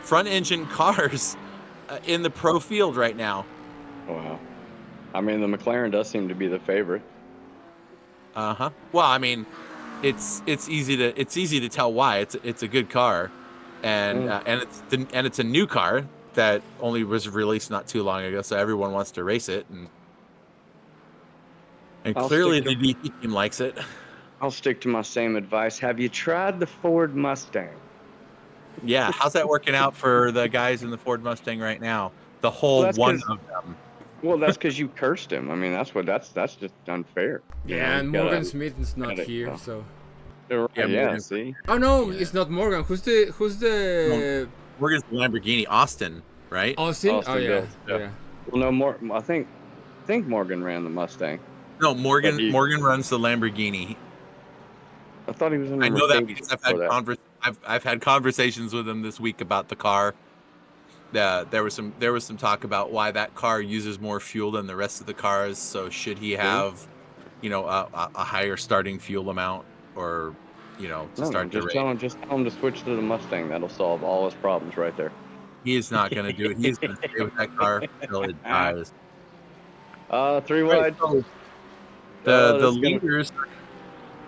A: front engine cars in the pro field right now.
E: Wow. I mean, the McLaren does seem to be the favorite.
A: Well, I mean, it's easy to tell why. It's a good car, and it's a new car that only was released not too long ago, so everyone wants to race it, and clearly the DP team likes it.
E: I'll stick to my same advice. Have you tried the Ford Mustang?
A: Yeah, how's that working out for the guys in the Ford Mustang right now? The whole one of them.
E: Well, that's because you cursed him. I mean, that's just unfair.
C: Yeah, and Morgan Smith is not here, so.
E: Yeah, see.
C: Oh no, it's not Morgan. Who's the?
A: Morgan's the Lamborghini, Austin, right?
C: Austin? Oh yeah.
E: Well, no more. I think Morgan ran the Mustang.
A: No, Morgan runs the Lamborghini.
E: I thought he was in the
A: I know that
E: Mercedes
A: because I've had conversations with him this week about the car. There was some talk about why that car uses more fuel than the rest of the cars. So should he have, a higher starting fuel amount, or to start the race?
E: Just tell him to switch to the Mustang. That'll solve all his problems right there.
A: He is not going to do it. He's going to stay with that car until it dies.
E: 3 wide.
A: The leaders.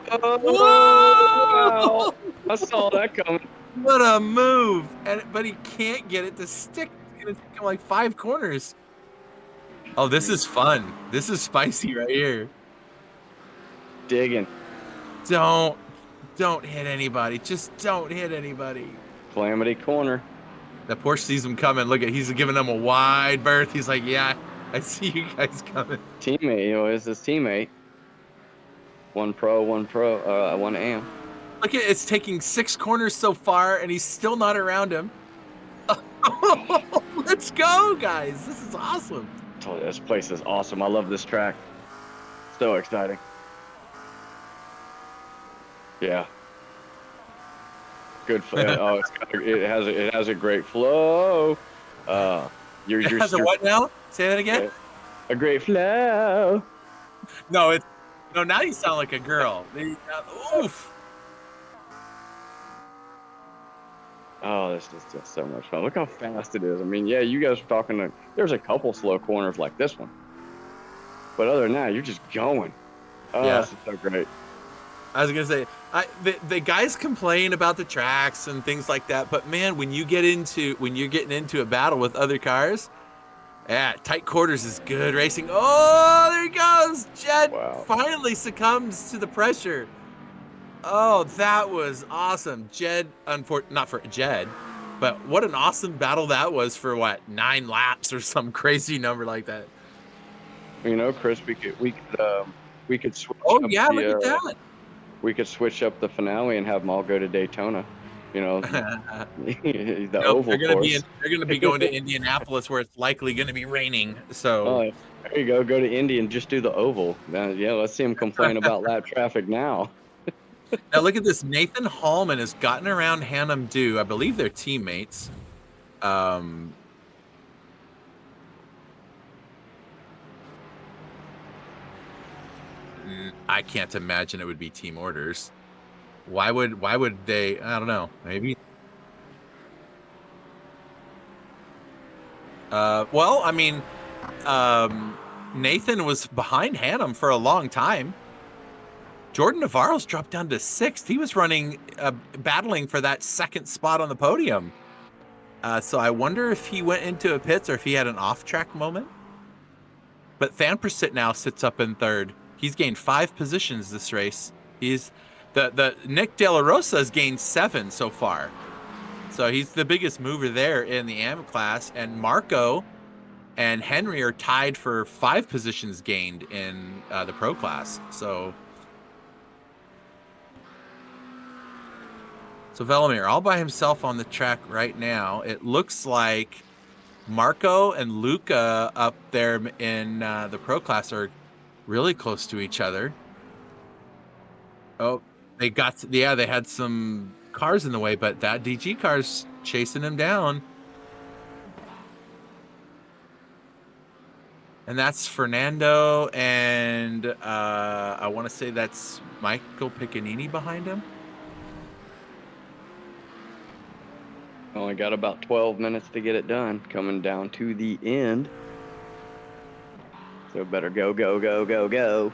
E: Whoa! I saw that coming.
A: What a move! But he can't get it to stick. It's going to take him like 5 corners. Oh, this is fun. This is spicy right here.
E: Digging.
A: Don't hit anybody. Just don't hit anybody.
E: Calamity corner.
A: The Porsche sees him coming. Look he's giving them a wide berth. He's like, yeah, I see you guys coming.
E: Teammate, is his teammate. One AM.
A: Look at it's taking 6 corners so far, and he's still not around him. Let's go, guys. This is awesome.
E: Oh, this place is awesome. I love this track. So exciting. Yeah. Good. It has a great flow.
A: It has a what now? Say that again.
E: A great flow.
A: No, now you sound like a girl. Oof.
E: Oh, this is just so much fun. Look how fast it is. I mean, yeah, you guys are talking. There's a couple slow corners like this one, but other than that, you're just going. Oh, yeah. This is so great.
A: I was gonna say, the guys complain about the tracks and things like that, but man, when you're getting into a battle with other cars, yeah, tight quarters is good racing. Oh, there he goes. Jed finally succumbs to the pressure. Oh, that was awesome. Jed, not for Jed, but what an awesome battle that was for 9 laps or some crazy number like that.
E: Chris, we could switch.
A: Oh yeah, look at that.
E: We could switch up the finale and have them all go to Daytona. The oval
A: they're
E: course.
A: They're going to be going to Indianapolis, where it's likely going to be raining. So
E: there you go. Go to Indy and just do the oval. Let's see them complain about lap traffic now.
A: Now look at this. Nathan Hallman has gotten around Hannum Dew. I believe they're teammates. I can't imagine it would be team orders. Why would they? I don't know. Maybe. Well, I mean, Nathan was behind Hannum for a long time. Jordan Navarro's dropped down to 6th. He was battling for that 2nd spot on the podium. So I wonder if he went into a pits or if he had an off-track moment. But Van Persit now sits up in 3rd. He's gained 5 positions this race. He's the Nick De La Rosa has gained 7 so far. So he's the biggest mover there in the AM class. And Marco and Henry are tied for 5 positions gained in the pro class. So So Velimir all by himself on the track right now. It looks like Marco and Luca up there in the pro class are really close to each other. Oh, they had some cars in the way, but that DG car's chasing him down. And that's Fernando, and I want to say that's Michael Piccanini behind him.
E: Only got about 12 minutes to get it done, coming down to the end. So better go, go, go, go, go.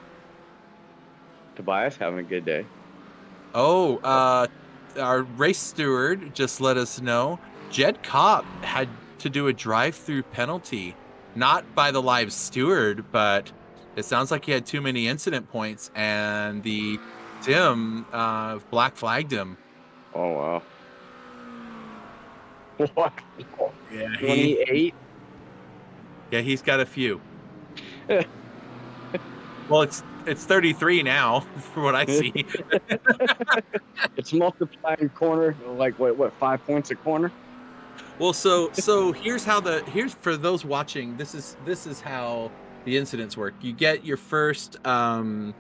E: Tobias having a good day.
A: Oh, our race steward just let us know Jed Cobb had to do a drive-through penalty, not by the live steward, but it sounds like he had too many incident points, and the sim black flagged him.
E: Oh, wow. What?
A: Yeah,
E: 28?
A: Yeah, he's got a few. Well, it's 33 now, for what I see.
E: It's multiplying corner, like what 5 points a corner?
A: Well, so here's for those watching, this is how the incidents work. You get your first at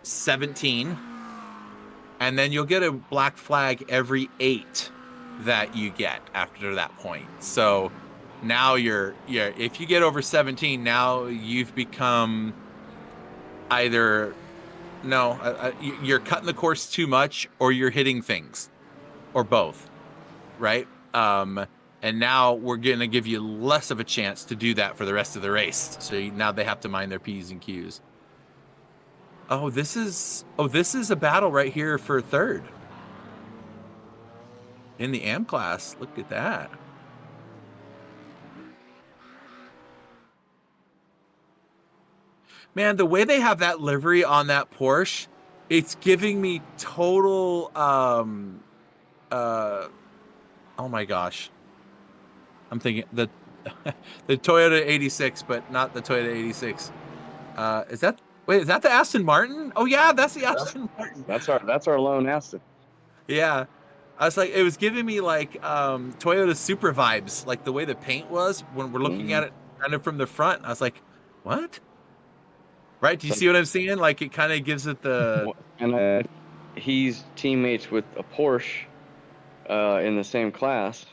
A: 17, and then you'll get a black flag every 8 that you get after that point. So now if you get over 17, now you've become either you're cutting the course too much, or you're hitting things, or both, right? And now we're going to give you less of a chance to do that for the rest of the race. So now they have to mind their P's and Q's. Oh, this is a battle right here for third in the AM class. Look at that. Man, the way they have that livery on that Porsche, it's giving me total oh my gosh. I'm thinking the Toyota 86, but not the Toyota 86. Is that the Aston Martin? Oh yeah, that's the Aston Martin.
E: That's our lone Aston.
A: Yeah. I was like, it was giving me like Toyota Supra vibes, like the way the paint was when we're looking at it kind of from the front. I was like, what? Right? Do you see what I'm seeing? Like it kind of gives it the.
E: And he's teammates with a Porsche in the same class,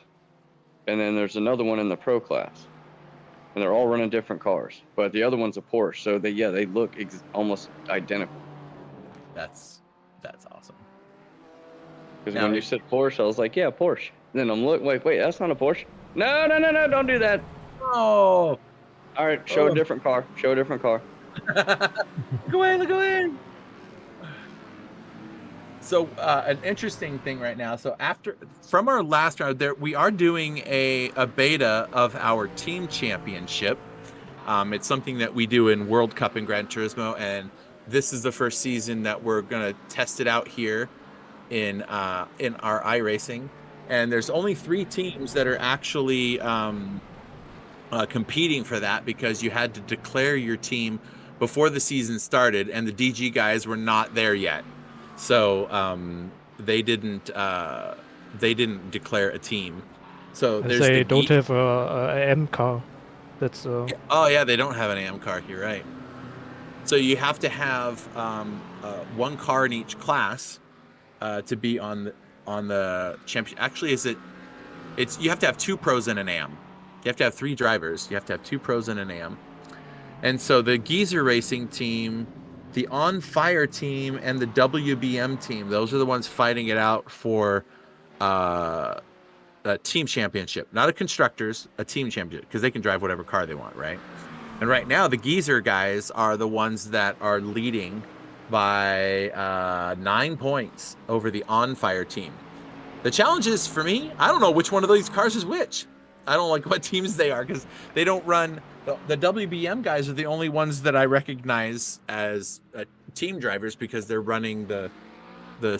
E: and then there's another one in the pro class, and they're all running different cars. But the other one's a Porsche, so they look almost identical.
A: That's awesome.
E: Because when you said Porsche, I was like, yeah, Porsche. And then I'm looking, wait, that's not a Porsche. No, don't do that.
A: Oh.
E: All right, show a different car. Show a different car.
A: Look away. So an interesting thing right now. So from our last round, we are doing a beta of our team championship. It's something that we do in World Cup and Gran Turismo, and this is the first season that we're gonna test it out here in our iRacing. And there's only 3 teams that are actually competing for that, because you had to declare your team before the season started, and the DG guys were not there yet. So they didn't declare a team. So
D: they don't have a AM car. That's
A: oh yeah, they don't have an AM car. You're right. So you have to have one car in each class to be on the champion. Actually, it's you have to have 2 pros and an AM. You have to have 3 drivers. You have to have 2 pros and an AM. And so the Geezer Racing team, the On Fire team, and the WBM team, those are the ones fighting it out for a team championship. Not a constructors, a team championship, because they can drive whatever car they want, right? And right now, the Geezer guys are the ones that are leading by 9 points over the On Fire team. The challenge is, for me, I don't know which one of these cars is which. I don't like what teams they are, because they don't run. The WBM guys are the only ones that I recognize as team drivers, because they're running the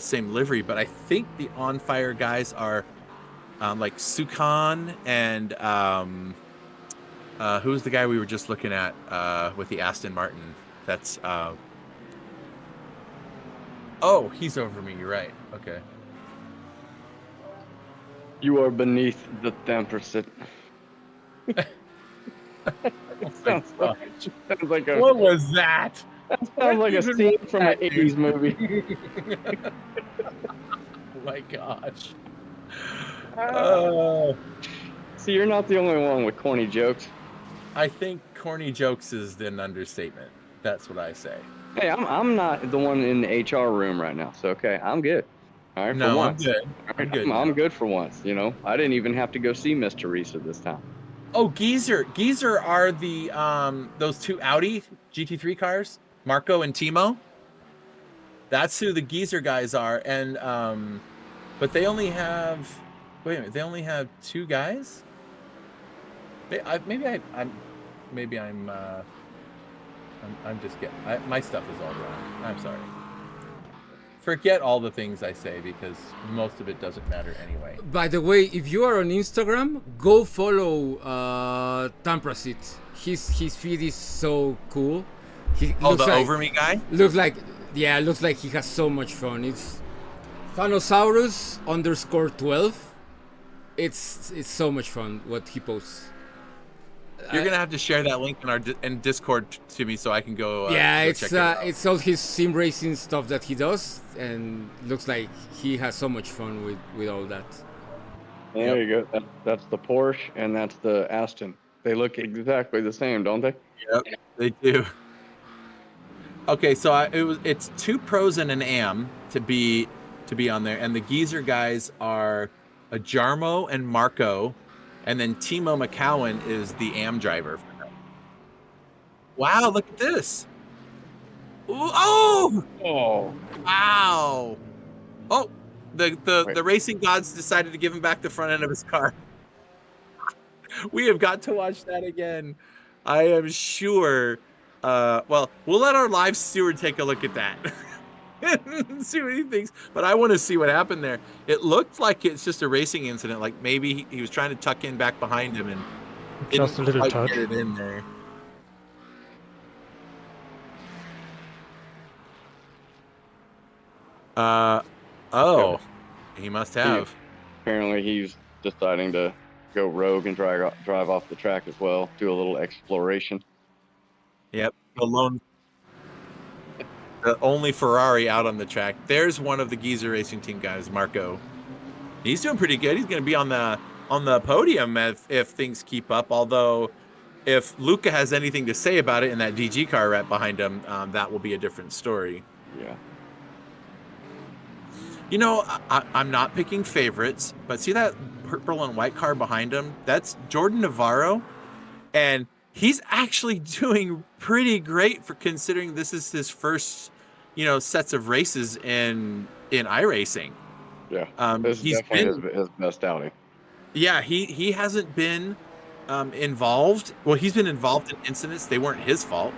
A: same livery. But I think the On Fire guys are like Sukan and who's the guy we were just looking at with the Aston Martin? That's oh, he's over me. You're right. Okay.
E: You are beneath the 10%. sounds like a
A: What was that?
E: sounds like a
A: even
E: scene
A: was
E: from
A: that,
E: an
A: dude?
E: 80s movie.
A: Oh my gosh. Oh,
E: See, you're not the only one with corny jokes.
A: I think corny jokes is an understatement. That's what I say.
E: Hey, I'm not the one in the HR room right now, so okay, I'm good. All right, for
A: No, I'm
E: once.
A: good.
E: All
A: I'm
E: right,
A: good
E: I'm
A: now.
E: good for once. You know, I didn't even have to go see Miss Teresa this time.
A: Oh, Geezer are the those two Audi GT3 cars, Marco and Timo. That's who the Geezer guys are, and but they only have. Wait a minute, they only have two guys. I'm just getting. My stuff is all wrong. I'm sorry. Forget all the things I say because most of it doesn't matter anyway.
C: By the way, if you are on Instagram, go follow Tamprasit. His feed is so cool. He
A: Oh,
C: looks
A: the
C: like
A: Over Me guy?
C: looks like looks like he has so much fun. It's Phanosaurus _12. It's so much fun what he posts.
A: You're gonna have to share that link in our in Discord to me so I can go.
C: Yeah,
A: go check it out.
C: it's all his sim racing stuff that he does, and looks like he has so much fun with all that.
E: There you go. That's the Porsche and that's the Aston. They look exactly the same, don't they?
A: Yep, they do. Okay, so it's two pros and an am to be on there, and the Geezer guys are a Jarmo and Marco, and then Timo McCowan is the am driver. Wow, look at this! Ooh, oh!
E: Oh,
A: Wow! Oh, the
E: Wait.
A: racing gods decided to give him back the front end of his car. We have got to watch that again. I am sure. Well, we'll let our live steward take a look at that. See what he thinks. But I want to see what happened there. It looked like it's just a racing incident. Like maybe he was trying to tuck in back behind him and
D: Just a
A: didn't
D: little
A: quite
D: touch.
A: get it in there. Oh, he must have.
E: apparently he's deciding to go rogue and drive off the track as well, do a little exploration.
A: Yep, the only Ferrari out on the track. There's one of the Geezer Racing Team guys, Marco. He's doing pretty good. He's going to be on the podium if things keep up. Although, if Luca has anything to say about it in that DG car right behind him, that will be a different story.
E: Yeah.
A: You know, I'm not picking favorites, but see that purple and white car behind him? That's Jordan Navarro, and he's actually doing pretty great for considering this is his first, sets of races in iRacing.
E: Yeah.
A: This
E: is definitely his best outing.
A: Yeah, he hasn't been involved. Well, he's been involved in incidents. They weren't his fault.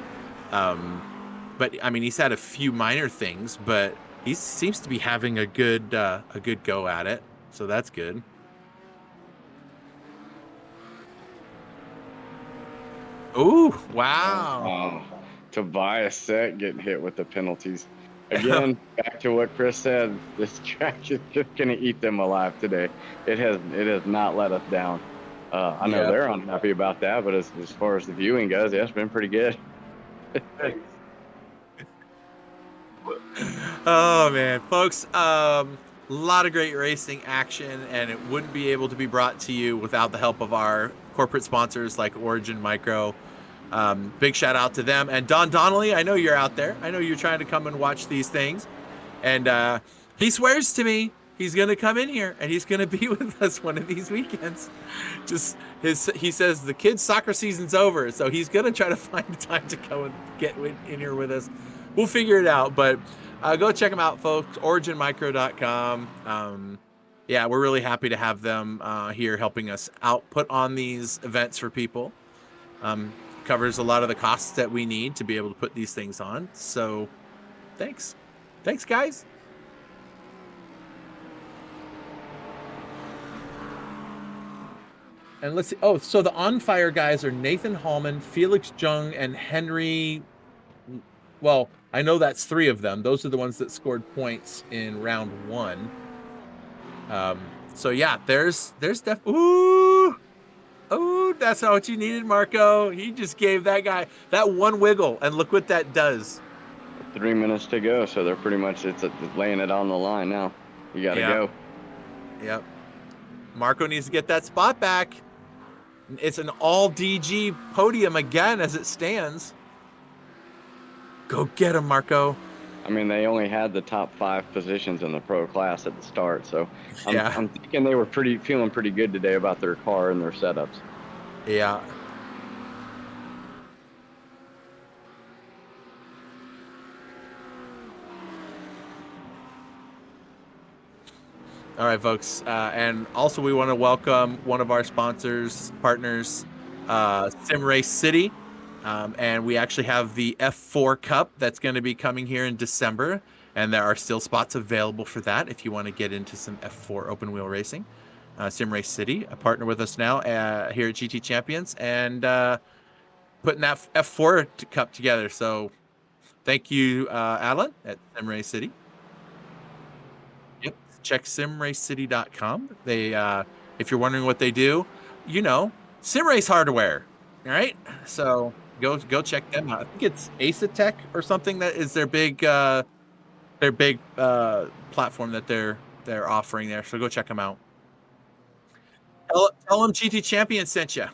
A: But I mean, he's had a few minor things, but he seems to be having a good go at it. So that's good. Ooh, wow.
E: Tobias Set getting hit with the penalties. Again, back to what Chris said, this track is just going to eat them alive today. It has not let us down. I know they're unhappy about that, but as far as the viewing goes, it's been pretty good.
A: Oh man, folks, a lot of great racing action, and it wouldn't be able to be brought to you without the help of our corporate sponsors like Origin Micro. Big shout out to them. And Don Donnelly, I know you're out there. I know you're trying to come and watch these things. And he swears to me he's going to come in here and he's going to be with us one of these weekends. He says the kids' soccer season's over, so he's going to try to find time to go and get in here with us. We'll figure it out, but go check them out, folks. OriginMicro.com. Yeah, we're really happy to have them here helping us out, put on these events for people. Covers a lot of the costs that we need to be able to put these things on. So thanks guys. And let's see. Oh, so the On Fire guys are Nathan Hallman, Felix Jung, and Henry. Well, I know that's 3 of them. Those are the ones that scored points in round 1. So yeah, there's ooh, that's not what you needed, Marco. He just gave that guy that one wiggle, and look what that does.
E: 3 minutes to go, so they're pretty much it's laying it on the line now. You got to go.
A: Yep. Marco needs to get that spot back. It's an all DG podium again as it stands. Go get him, Marco.
E: I mean, they only had the top 5 positions in the pro class at the start, so
A: Yeah.
E: I'm thinking they were feeling pretty good today about their car and their setups.
A: Yeah. All right, folks. And also we want to welcome one of our sponsors, partners, Sim Race City. And we actually have the F4 Cup that's going to be coming here in December. And there are still spots available for that if you want to get into some F4 open wheel racing. Sim Race City, a partner with us now here at GT Champions, and putting that F4 Cup together. So thank you, Alan, at Sim Race City. Yep. Check simracecity.com. They, if you're wondering what they do, sim race hardware. All right. So go check them out. I think it's Acetech or something that is their big platform that they're offering there. So go check them out. Tell them GT Champion sent you.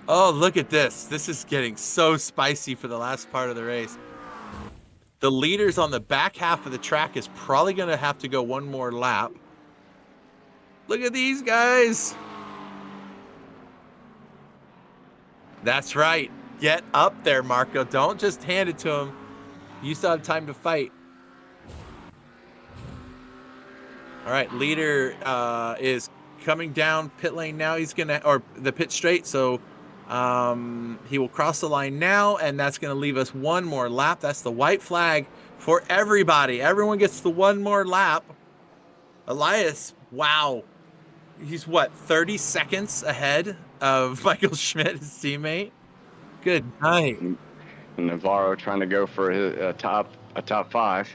A: Oh, look at this. This is getting so spicy for the last part of the race. The leaders on the back half of the track is probably going to have to go one more lap. Look at these guys. That's right. Get up there, Marco. Don't just hand it to him. You still have time to fight. All right, leader is coming down pit lane now. He's going to, or the pit straight. So he will cross the line now, and that's going to leave us one more lap. That's the white flag for everybody. Everyone gets the one more lap. Elias, wow. He's what, 30 seconds ahead of Michael Schmidt, his teammate? Good night.
E: And Navarro trying to go for a top 5.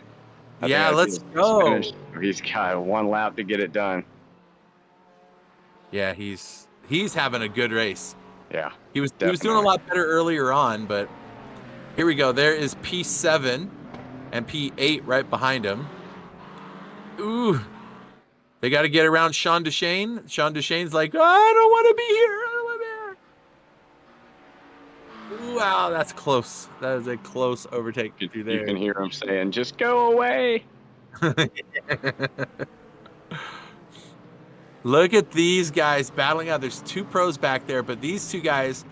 A: Yeah, let's go.
E: He's got one lap to get it done.
A: Yeah, he's having a good race.
E: Yeah,
A: he was doing a lot better earlier on, but here we go. There is P7 and P8 right behind him. Ooh, they got to get around Sean Duchesne. Sean Duchesne's like, oh, I don't want to be here. I don't want to be here. Ooh, wow, that's close. That is a close overtake through there.
E: You can hear him saying, "Just go away."
A: Look at these guys battling out. There's 2 pros back there, but these 2 guys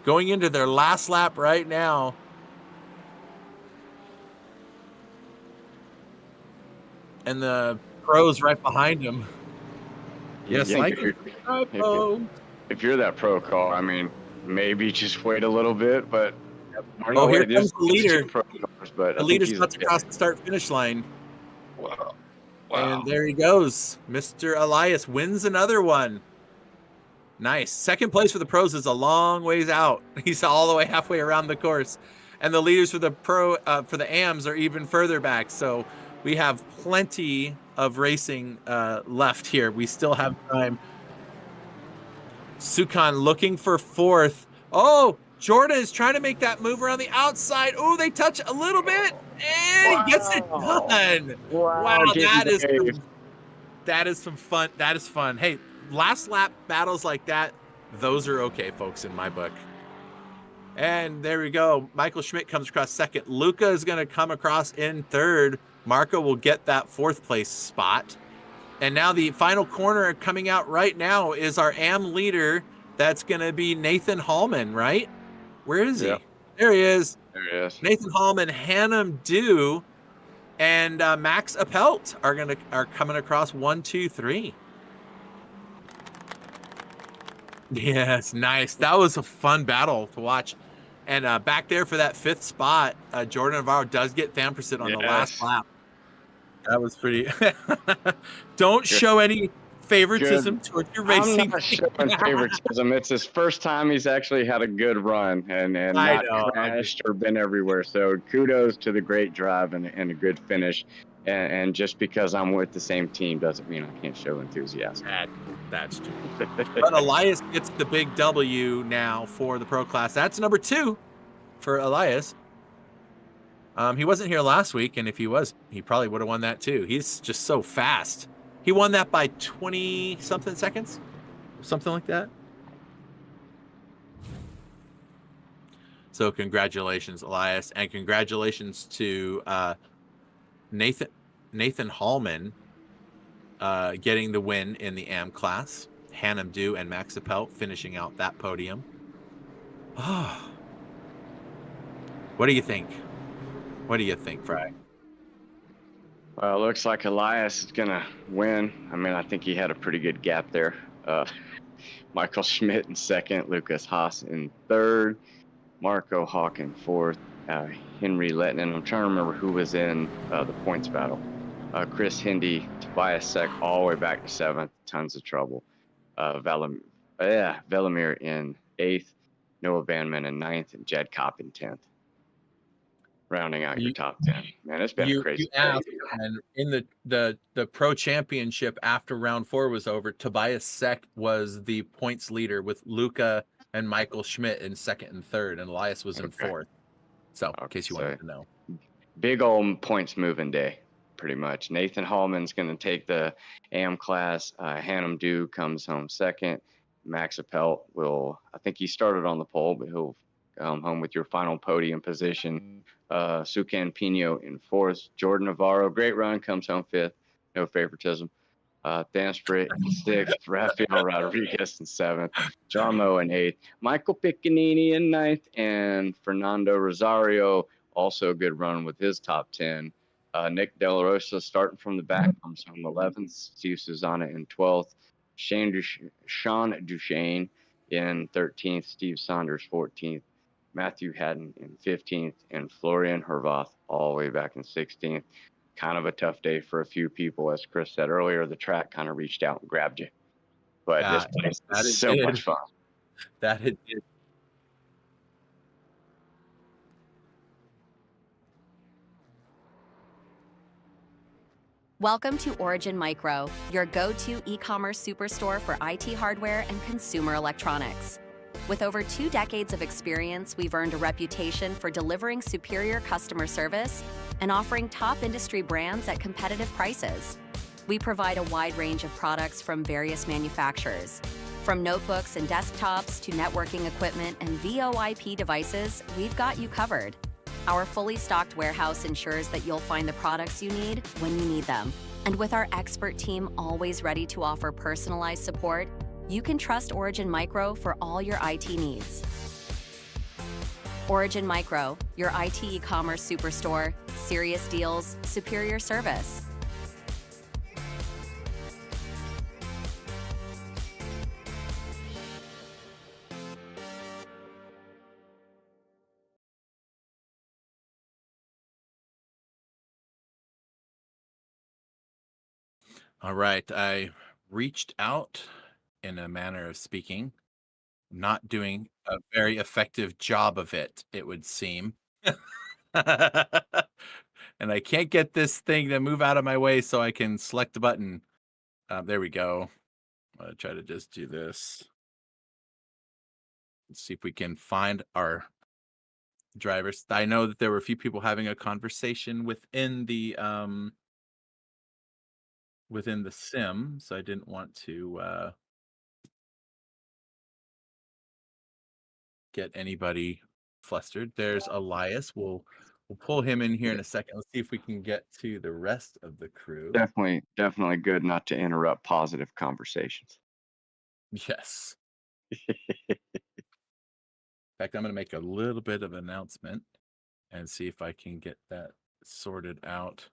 A: going into their last lap right now. And the pros right behind him. Yes,
E: if you're that pro car, I mean, maybe just wait a little bit, but
A: oh, here comes the leader. The leader's about to cross the start-finish line.
E: Wow.
A: And there he goes. Mr. Elias wins another one. Nice. Second place for the pros is a long ways out. He's all the way halfway around the course. And the leaders for the for the AMs are even further back. So we have plenty of racing left here. We still have time. Sukan looking for 4th. Oh, Jordan is trying to make that move around the outside. Oh, they touch a little bit, and he gets it done. Wow, that is some fun. That is fun. Hey, last lap battles like that, those are okay, folks, in my book. And there we go. Michael Schmidt comes across 2nd. Luca is going to come across in 3rd. Marco will get that 4th place spot. And now the final corner coming out right now is our AM leader. That's going to be Nathan Hallman, right? Where is he?
E: Yeah.
A: There he is.
E: There he is.
A: Nathan Hallman, Hannum Dew, and Max Appelt are coming across 1, 2, 3. Yes, nice. That was a fun battle to watch. And back there for that 5th spot, Jordan Navarro does get Thamperson on the last lap. That was pretty. Don't show any favoritism towards your racing.
E: I'm not showing favoritism. It's his first time he's actually had a good run and not crashed or been everywhere. So kudos to the great drive and a good finish. and just because I'm with the same team doesn't mean I can't show enthusiasm.
A: That's true. But Elias gets the big W now for the pro class. That's number 2 for Elias. He wasn't here last week, and if he was, he probably would have won that too. He's just so fast. He won that by 20-something seconds, something like that. So congratulations, Elias, and congratulations to Nathan Hallman getting the win in the AM class. Hannum Dew and Max Appelt finishing out that podium. What do you think? What do you think, Fry?
E: Well, it looks like Elias is gonna win. I mean, I think he had a pretty good gap there. Michael Schmidt in second, Lucas Haas in third, Marco Hawk in fourth, Henry Lettinen. I'm trying to remember who was in the points battle. Chris Hindy, Tobias Sek, all the way back to seventh. Tons of trouble. Velimir in eighth, Noah Vanman in ninth, and Jed Kopp in 10th. Rounding out your top 10. Man, it's been a crazy
A: asked, and in the pro championship after round 4 was over, Tobias Sek was the points leader with Luca and Michael Schmidt in second and third, and Elias was in fourth. So, in case you wanted to know.
E: Big old points moving day, pretty much. Nathan Hallman's going to take the AM class. Hannum Dew comes home second. Max Appelt I think he started on the pole, but he'll home with your final podium position. Sukan Pino in fourth. Jordan Navarro, great run, comes home fifth. No favoritism. Dan Spritt in sixth. Rafael Rodriguez in seventh. Jarmo in eighth. Michael Piccanini in ninth. And Fernando Rosario, also a good run with his top 10. Nick De La Rosa starting from the back, comes home 11th. Steve Susanna in 12th. Sean Duchesne in 13th. Steve Saunders 14th. Matthew Haddon in 15th, and Florian Hervoth all the way back in 16th. Kind of a tough day for a few people. As Chris said earlier, the track kind of reached out and grabbed you. But this place is so much fun.
A: That it did.
B: Welcome to Origin Micro, your go-to e-commerce superstore for IT hardware and consumer electronics. With over 2 decades of experience, we've earned a reputation for delivering superior customer service and offering top industry brands at competitive prices. We provide a wide range of products from various manufacturers. From notebooks and desktops to networking equipment and VoIP devices, we've got you covered. Our fully stocked warehouse ensures that you'll find the products you need when you need them. And with our expert team always ready to offer personalized support, you can trust Origin Micro for all your IT needs. Origin Micro, your IT e-commerce superstore, serious deals, superior service.
A: All right, I reached out in a manner of speaking, not doing a very effective job of it, it would seem. And I can't get this thing to move out of my way so I can select the button. There we go. I'm gonna try to just do this. Let's see if we can find our drivers. I know that there were a few people having a conversation within the sim, so I didn't want to get anybody flustered. There's Elias. We'll pull him in here in a second. Let's see if we can get to the rest of the crew.
E: Definitely good not to interrupt positive conversations.
A: Yes. In fact, I'm going to make a little bit of an announcement and see if I can get that sorted out.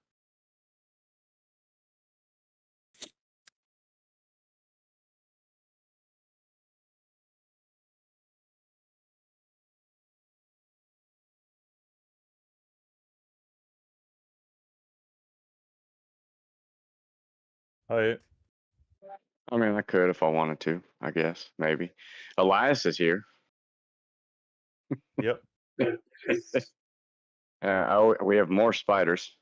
A: Hi.
E: I mean, I could if I wanted to, I guess, maybe. Elias is here.
A: Yep.
E: We have more spiders.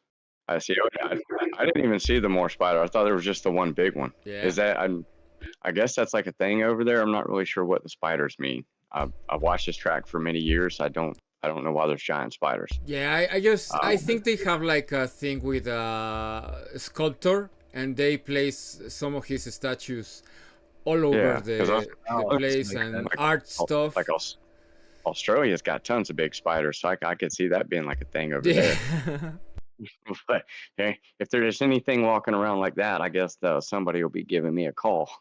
E: I see. Okay. I didn't even see the more spider. I thought there was just the one big one.
C: Yeah.
E: Is that? I guess that's like a thing over there. I'm not really sure what the spiders mean. I've watched this track for many years. I don't know why there's giant spiders.
C: Yeah, I think they have like a thing with a sculptor, and they place some of his statues all over
E: Yeah,
C: the place
A: makes
C: and
A: sense.
C: art stuff.
E: Like Australia's got tons of big spiders, so I could see that being like a thing over there. But hey, if there's anything walking around like that, I guess somebody will be giving me a call.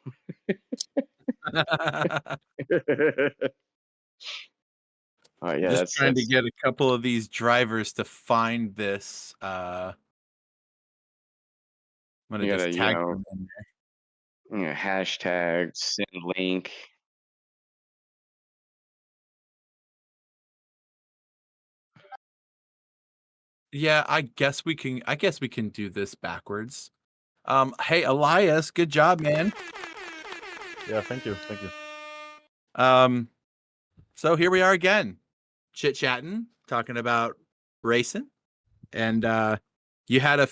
E: Oh yeah,
A: Just
E: that's
A: trying to get a couple of these drivers to find this. I'm gonna
E: you gotta,
A: just tag them in there.
E: hashtag send link.
A: Yeah, I guess we can. I guess we can do this backwards. Hey Elias, good job, man.
F: Yeah, thank you. Thank you.
A: So here we are again, chit chatting, talking about racing, and you had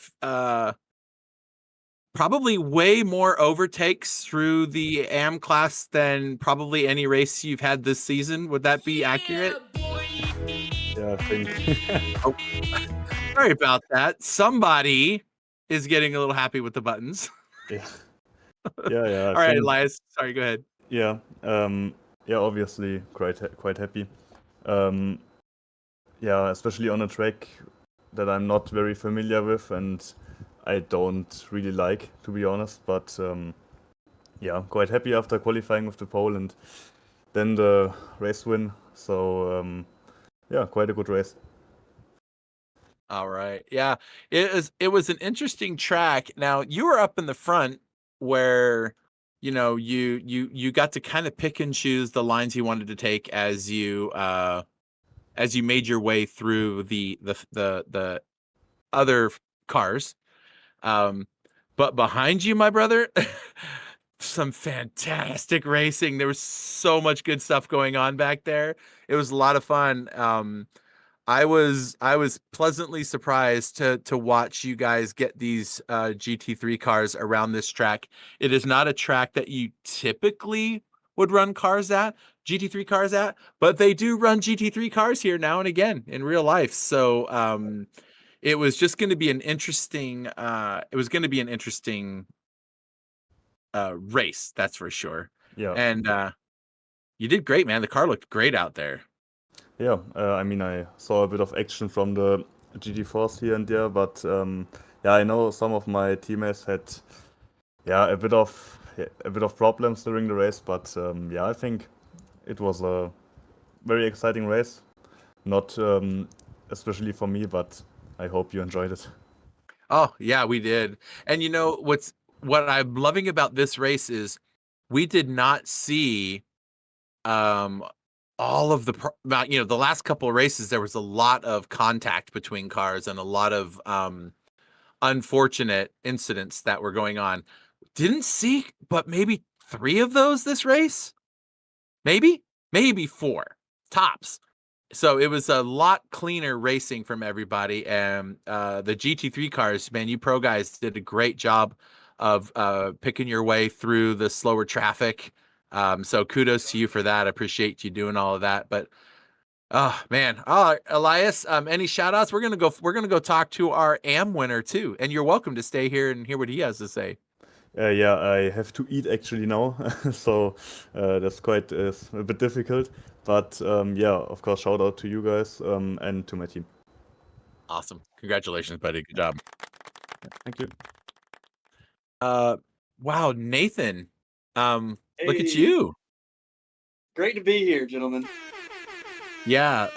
A: probably way more overtakes through the AM class than probably any race you've had this season. Would that be accurate?
F: Yeah, I think.
A: Oh, sorry about that. Somebody is getting a little happy with the buttons.
F: Yeah. Yeah.
A: All right, Elias. Sorry, go ahead.
F: Yeah. Yeah. Obviously, quite happy. Yeah, especially on a track that I'm not very familiar with and I don't really like, to be honest. But yeah, quite happy after qualifying with the pole and then the race win. So yeah, quite a good race.
A: All right. Yeah. It was an interesting track. Now, you were up in the front where you got to kind of pick and choose the lines you wanted to take as you made your way through the other cars. But behind you, my brother, some fantastic racing. There was so much good stuff going on back there. It was a lot of fun. I was pleasantly surprised to watch you guys get these GT3 cars around this track. It is not a track that you typically would run GT3 cars at, but they do run GT3 cars here now and again in real life. So it was just going to be an interesting race, that's for sure.
F: Yeah.
A: And you did great, man. The car looked great out there.
F: Yeah, I mean, I saw a bit of action from the GT4s here and there, but yeah, I know some of my teammates had a bit of problems during the race, but yeah, I think it was a very exciting race. Not especially for me, but I hope you enjoyed it.
A: Oh, yeah, we did. And what I'm loving about this race is we did not see all of the last couple of races. There was a lot of contact between cars and a lot of unfortunate incidents that were going on. Didn't see but maybe 3 of those this race. Maybe 4 tops. So it was a lot cleaner racing from everybody. And the GT3 cars, man, you pro guys did a great job of picking your way through the slower traffic. So kudos to you for that. I appreciate you doing all of that. But oh man, Elias, any shout outs? We're gonna go talk to our AM winner too. And you're welcome to stay here and hear what he has to say.
F: Yeah, I have to eat actually now, so that's quite a bit difficult. But yeah, of course, shout out to you guys and to my team.
A: Awesome. Congratulations, buddy. Good job.
F: Thank you.
A: Wow, Nathan. Look at
G: Hey.
A: you.
G: Great to be here, gentlemen.
A: Yeah.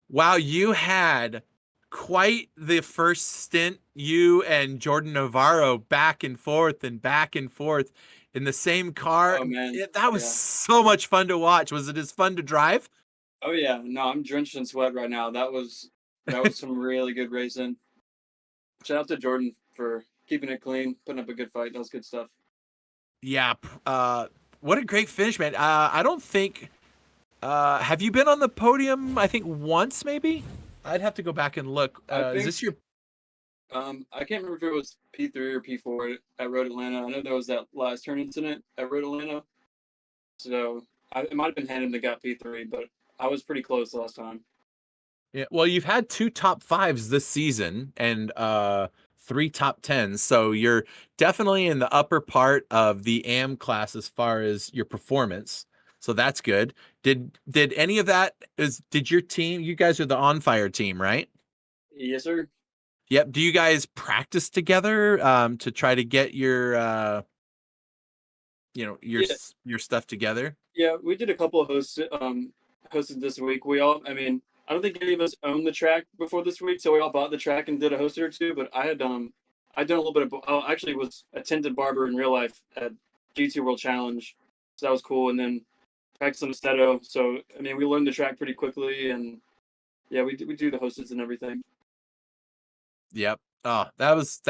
A: Wow, you had quite the first stint, you and Jordan Navarro back and forth in the same car.
G: Oh man,
A: That was
G: yeah.
A: so much fun to watch. Was it as fun to drive?
G: Oh yeah, no, I'm drenched in sweat right now. That was some really good racing. Shout out to Jordan for keeping it clean, putting up a good fight. That was good stuff.
A: Yeah. What a great finish, man. I don't think. Have you been on the podium? I think once, maybe. I'd have to go back and look. Is this your
G: I can't remember if it was P3 or P4 at Road Atlanta. I know there was that last turn incident at Road Atlanta, so it might have been Hannum that got P3, but I was pretty close last time.
A: Yeah, well, you've had 2 top 5s this season and 3 top 10s, so you're definitely in the upper part of the AM class as far as your performance. So that's good. Did any of that did your team, you guys are the On Fire team, right?
G: Yes, sir.
A: Yep. Do you guys practice together to try to get your your
G: Yeah.
A: your stuff together?
G: Yeah, we did a couple of hosted this week. I mean, I don't think any of us owned the track before this week, so we all bought the track and did a hosted or two. But I'd done a little bit of. I actually was attended barber in real life at GT World Challenge, so that was cool. And then practiced on Stedo. So I mean, we learned the track pretty quickly, and yeah, we do the hosteds and everything.
A: Yep. Oh, that was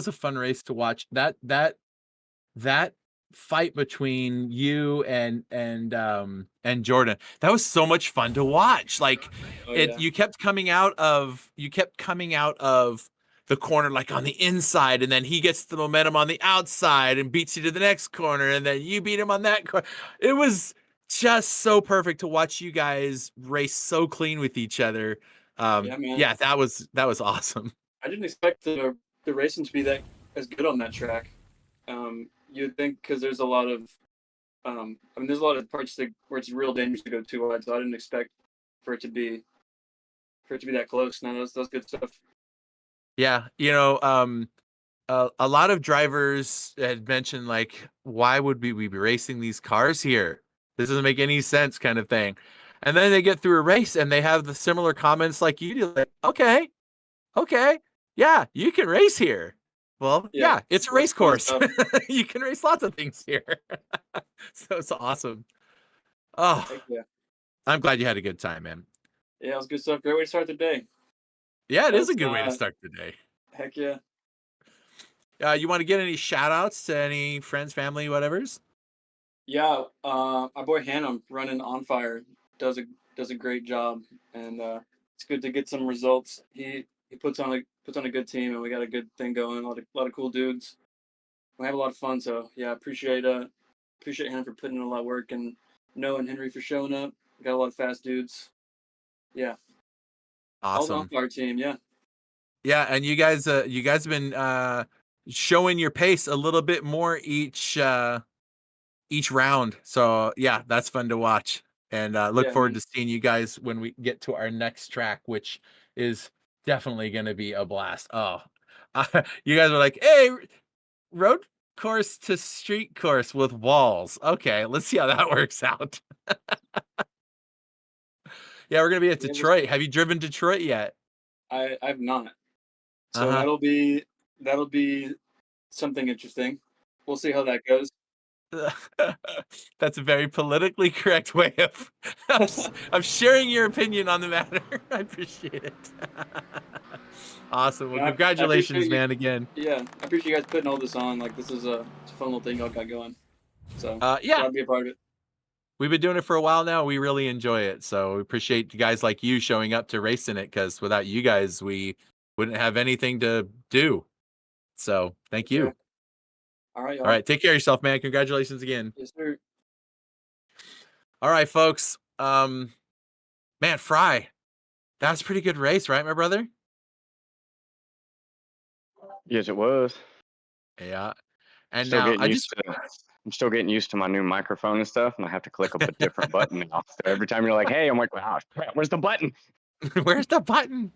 A: a fun race to watch. That fight between you and Jordan, that was so much fun to watch. Like
G: Yeah.
A: you kept coming out of the corner like on the inside, and then he gets the momentum on the outside and beats you to the next corner, and then you beat him on that corner. It was just so perfect to watch you guys race so clean with each other.
G: Yeah, man.
A: Yeah, that was awesome.
G: I didn't expect the racing to be that as good on that track. You'd think because there's a lot of, there's a lot of parts where it's real dangerous to go too wide. So I didn't expect for it to be that close. No, that's good stuff.
A: Yeah, a lot of drivers had mentioned like, why would we be racing these cars here? This doesn't make any sense, kind of thing. And then they get through a race and they have the similar comments like you do, like, okay, yeah, you can race here. Well, yeah, it's a race course. You can race lots of things here. So it's awesome. Oh,
G: yeah.
A: I'm glad you had a good time, man.
G: Yeah, it was good stuff. Great way to start the day.
A: Yeah, it is a good way to start the day.
G: Heck yeah.
A: You want to get any shout outs to any friends, family, whatever's?
G: Yeah, my boy Hannum running On Fire does a great job, and it's good to get some results. He puts on a good team, and we got a good thing going. A lot of cool dudes. We have a lot of fun. So yeah, appreciate him for putting in a lot of work, and Noah and Henry for showing up. We got a lot of fast dudes. Yeah.
A: Awesome.
G: All On Fire team. Yeah.
A: Yeah, and you guys have been showing your pace a little bit more each round. So yeah, that's fun to watch. And look forward to seeing you guys when we get to our next track, which is definitely going to be a blast. Oh, you guys are like, hey, road course to street course with walls. Okay, let's see how that works out. Yeah, we're going to be at Detroit. Have you driven Detroit yet?
G: I've not. So that'll be something interesting. We'll see how that goes.
A: That's a very politically correct way of sharing your opinion on the matter. I appreciate it. Awesome. Well, congratulations, man, again.
G: Yeah, I appreciate you guys putting all this on. Like, this is a fun little thing y'all got going. So
A: yeah,
G: I'll be a part of it.
A: We've been doing it for a while now. We really enjoy it. So we appreciate you guys like you showing up to race in it, because without you guys, we wouldn't have anything to do. So thank you.
G: All right, y'all.
A: All right. Take care of yourself, man. Congratulations again.
G: Yes, sir.
A: All right, folks. Man, Fry, that was a pretty good race, right, my brother?
E: Yes, it was.
A: Yeah. And
E: still
A: now
E: I'm still getting used to my new microphone and stuff, and I have to click up a different button now. So every time you're like, "Hey," I'm like, "Wow, crap, where's the button?"
A: Where's the button?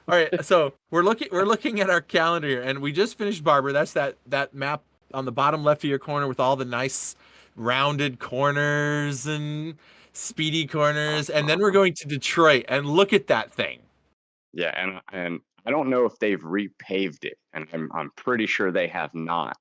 A: All right, so we're looking at our calendar here, and we just finished Barber. That's that map on the bottom left of your corner with all the nice rounded corners and speedy corners, and then we're going to Detroit, and look at that thing.
E: Yeah, and I don't know if they've repaved it, and I'm pretty sure they have not.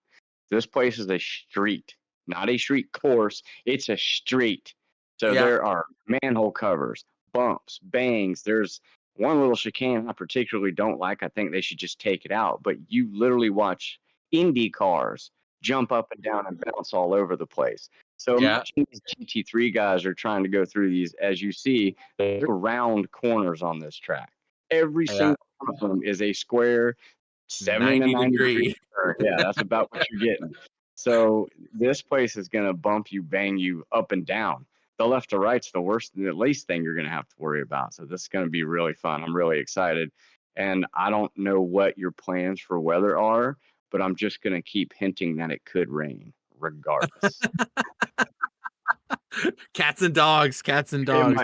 E: This place is a street, not a street course. It's a street. So there are manhole covers, bumps, bangs. There's one little chicane I particularly don't like. I think they should just take it out. But you literally watch Indy cars jump up and down and bounce all over the place. So imagine these GT3 guys are trying to go through these. As you see, there are round corners on this track. Every
A: Yeah.
E: single one of them is a square 70 to 90
A: degree.
E: turn. Yeah, that's about what you're getting. So this place is going to bump you, bang you up and down. The left to right's the least thing you're going to have to worry about. So this is going to be really fun. I'm really excited. And I don't know what your plans for weather are, but I'm just going to keep hinting that it could rain regardless.
A: Cats and dogs.
E: It
A: Nope.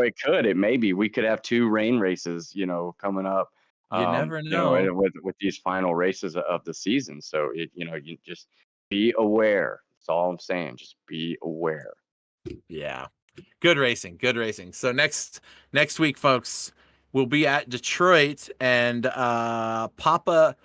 E: it could. It maybe we could have 2 rain races, coming up.
A: You never know.
E: With these final races of the season. So you just be aware. That's all I'm saying. Just be aware.
A: Yeah. Good racing. So next week, folks, we'll be at Detroit, and Papa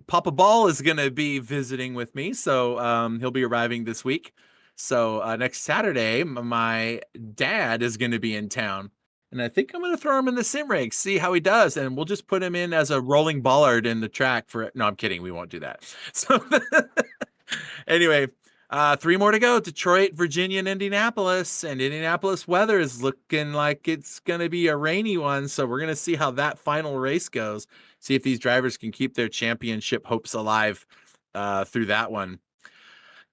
A: Ball is gonna be visiting with me. So he'll be arriving this week. So next Saturday, my dad is gonna be in town. And I think I'm gonna throw him in the sim rig, see how he does, and we'll just put him in as a rolling bollard in the track for. No, I'm kidding. We won't do that. So anyway, 3 more to go: Detroit, Virginia, and Indianapolis. And Indianapolis weather is looking like it's gonna be a rainy one. So we're gonna see how that final race goes. See if these drivers can keep their championship hopes alive through that one.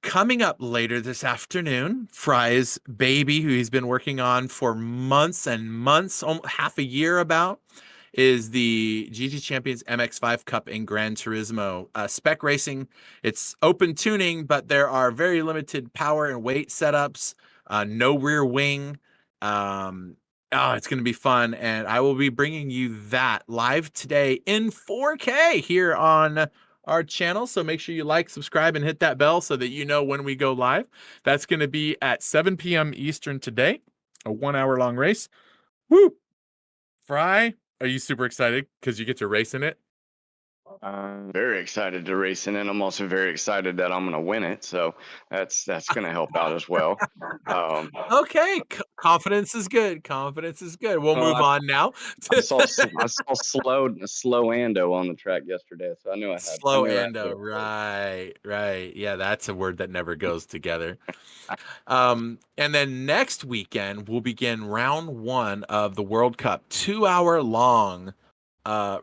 A: Coming up later this afternoon, Fry's baby, who he's been working on for months and months, half a year about, is the GT Champions MX5 Cup in Gran Turismo spec racing. It's open tuning, but there are very limited power and weight setups, no rear wing. It's going to be fun, and I will be bringing you that live today in 4K here on our channel. So make sure you like, subscribe, and hit that bell so that you know when we go live. That's going to be at 7 p.m. Eastern today, a 1-hour long race. Woo! Fry, are you super excited because you get to race in it?
E: I'm very excited to race in it. I'm also very excited that I'm going to win it. So that's going to help out as well.
A: Okay, confidence is good. We'll move on now.
E: I saw slow Ando on the track yesterday, so I knew I had
A: Slow
E: I knew I had
A: Ando,
E: to-
A: right. Yeah, that's a word that never goes together. And then next weekend we'll begin round 1 of the World Cup, 2-hour long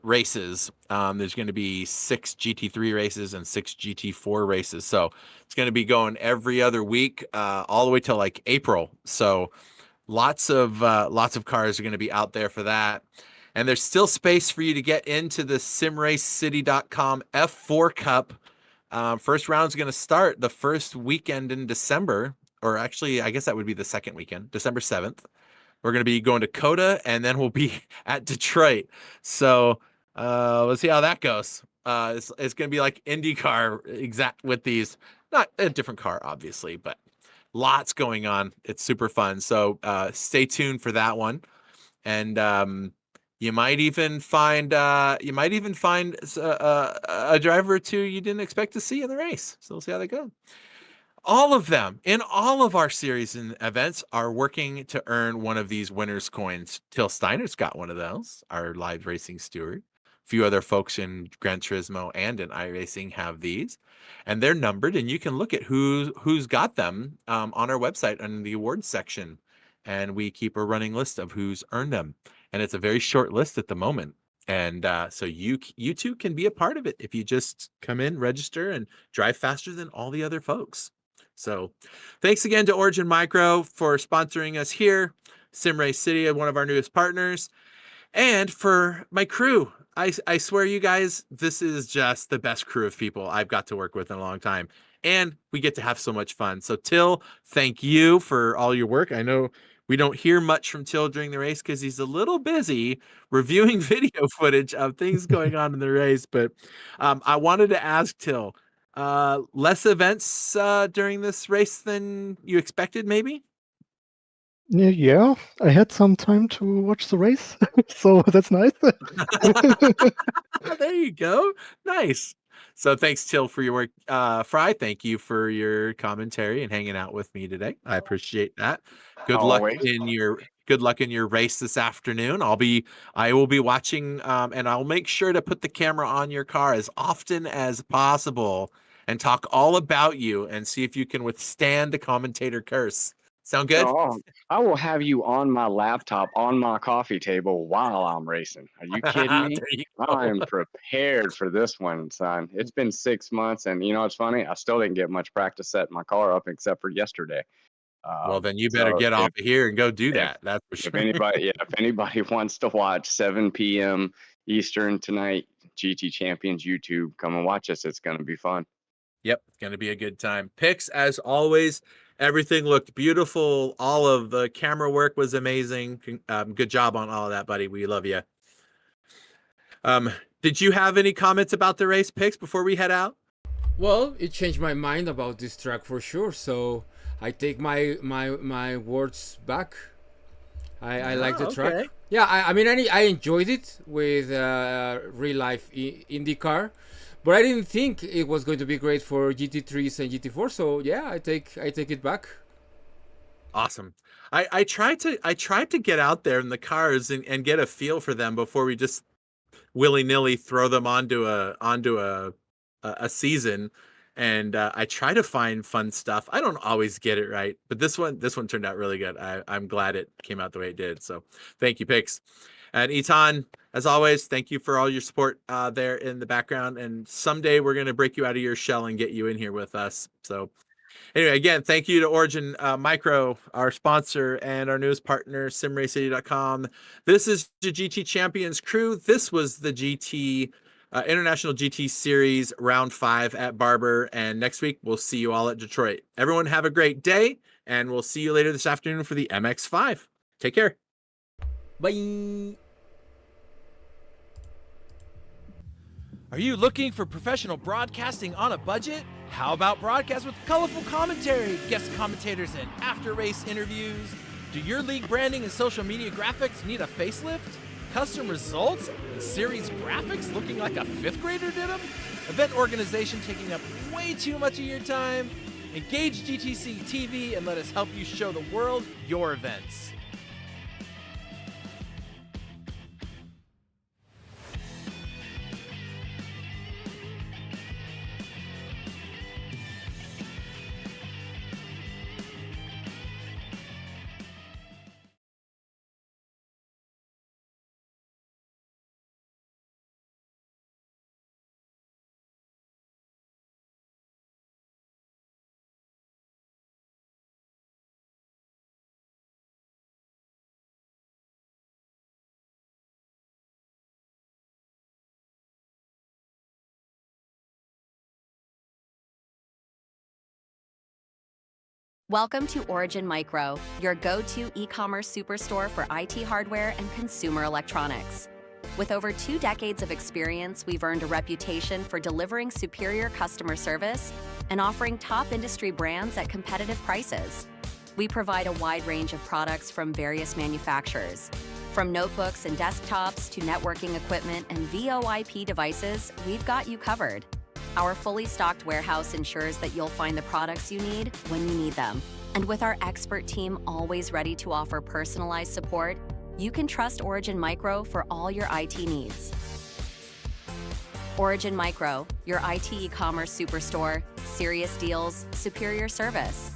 A: races. There's going to be 6 GT3 races and 6 GT4 races. So it's going to be going every other week, all the way till like April. So lots of cars are going to be out there for that. And there's still space for you to get into the simracecity.com F4 Cup. First round is going to start the first weekend in December, or actually, I guess that would be the second weekend, December 7th. We're going to be going to Coda, and then we'll be at Detroit. So let's see how that goes. It's going to be like IndyCar exact with these, not a different car, obviously, but lots going on. It's super fun. So stay tuned for that one. And you might even find a driver or two you didn't expect to see in the race. So we'll see how they go. All of them in all of our series and events are working to earn one of these winners coins. Till Steiner's got one of those, our live racing steward. A few other folks in Gran Turismo and in iRacing have these, and they're numbered, and you can look at who's got them on our website in the awards section, and we keep a running list of who's earned them, and it's a very short list at the moment. And so you too can be a part of it if you just come in, register, and drive faster than all the other folks. So thanks again to Origin Micro for sponsoring us here, SimRace City, one of our newest partners, and for my crew. I swear, you guys, this is just the best crew of people I've got to work with in a long time, and we get to have so much fun. So Till, thank you for all your work. I know we don't hear much from Till during the race because he's a little busy reviewing video footage of things going on in the race, but I wanted to ask Till, less events during this race than you expected, maybe?
D: Yeah, I had some time to watch the race, so that's nice.
A: There you go. Nice. So thanks, Till, for your work. Fry, thank you for your commentary and hanging out with me today. I appreciate that. Good luck
E: Always.
A: in your race this afternoon. I will be watching, and I'll make sure to put the camera on your car as often as possible and talk all about you and see if you can withstand the commentator curse Sound good?
E: Oh, I will have you on my laptop on my coffee table while I'm racing. Are you kidding me?
A: There you
E: I
A: go.
E: am prepared for this one, son. It's been 6 months, and you know it's funny. I still didn't get much practice setting my car up except for yesterday.
A: Well, then you better
E: So
A: get off of here and go do
E: if
A: that. That's for
E: if
A: sure.
E: anybody wants to watch 7 p.m. Eastern tonight, GT Champions YouTube, come and watch us. It's gonna be fun.
A: Yep, it's going to be a good time. Picks, as always, everything looked beautiful. All of the camera work was amazing. Good job on all of that, buddy. We love you. Did you have any comments about the race picks before we head out?
C: Well, it changed my mind about this track for sure. So I take my words back. I like the track.
A: Okay.
C: Yeah, I mean I enjoyed it with real life IndyCar, but I didn't think it was going to be great for GT3s and GT4. So yeah, I take it back.
A: Awesome. I tried to get out there in the cars and get a feel for them before we just willy-nilly throw them onto a season, and I try to find fun stuff. I don't always get it right, but this one turned out really good. I'm glad it came out the way it did. So thank you, Pix. And Etan, as always, thank you for all your support there in the background, and someday we're going to break you out of your shell and get you in here with us. So anyway, again, thank you to Origin Micro, our sponsor, and our newest partner, SimRaceCity.com. This is the GT Champions crew. This was the GT International GT Series Round 5 at Barber, and next week we'll see you all at Detroit. Everyone have a great day, and we'll see you later this afternoon for the MX5. Take care.
C: Bye.
H: Are you looking for professional broadcasting on a budget? How about broadcast with colorful commentary, guest commentators, and after-race interviews? Do your league branding and social media graphics need a facelift? Custom results and series graphics looking like a 5th grader did them? Event organization taking up way too much of your time? Engage GTC TV and let us help you show the world your events.
B: Welcome to Origin Micro, your go-to e-commerce superstore for IT hardware and consumer electronics. With over 2 decades of experience, we've earned a reputation for delivering superior customer service and offering top industry brands at competitive prices. We provide a wide range of products from various manufacturers. From notebooks and desktops to networking equipment and VoIP devices, we've got you covered. Our fully stocked warehouse ensures that you'll find the products you need when you need them. And with our expert team always ready to offer personalized support, you can trust Origin Micro for all your IT needs. Origin Micro, your IT e-commerce superstore, serious deals, superior service.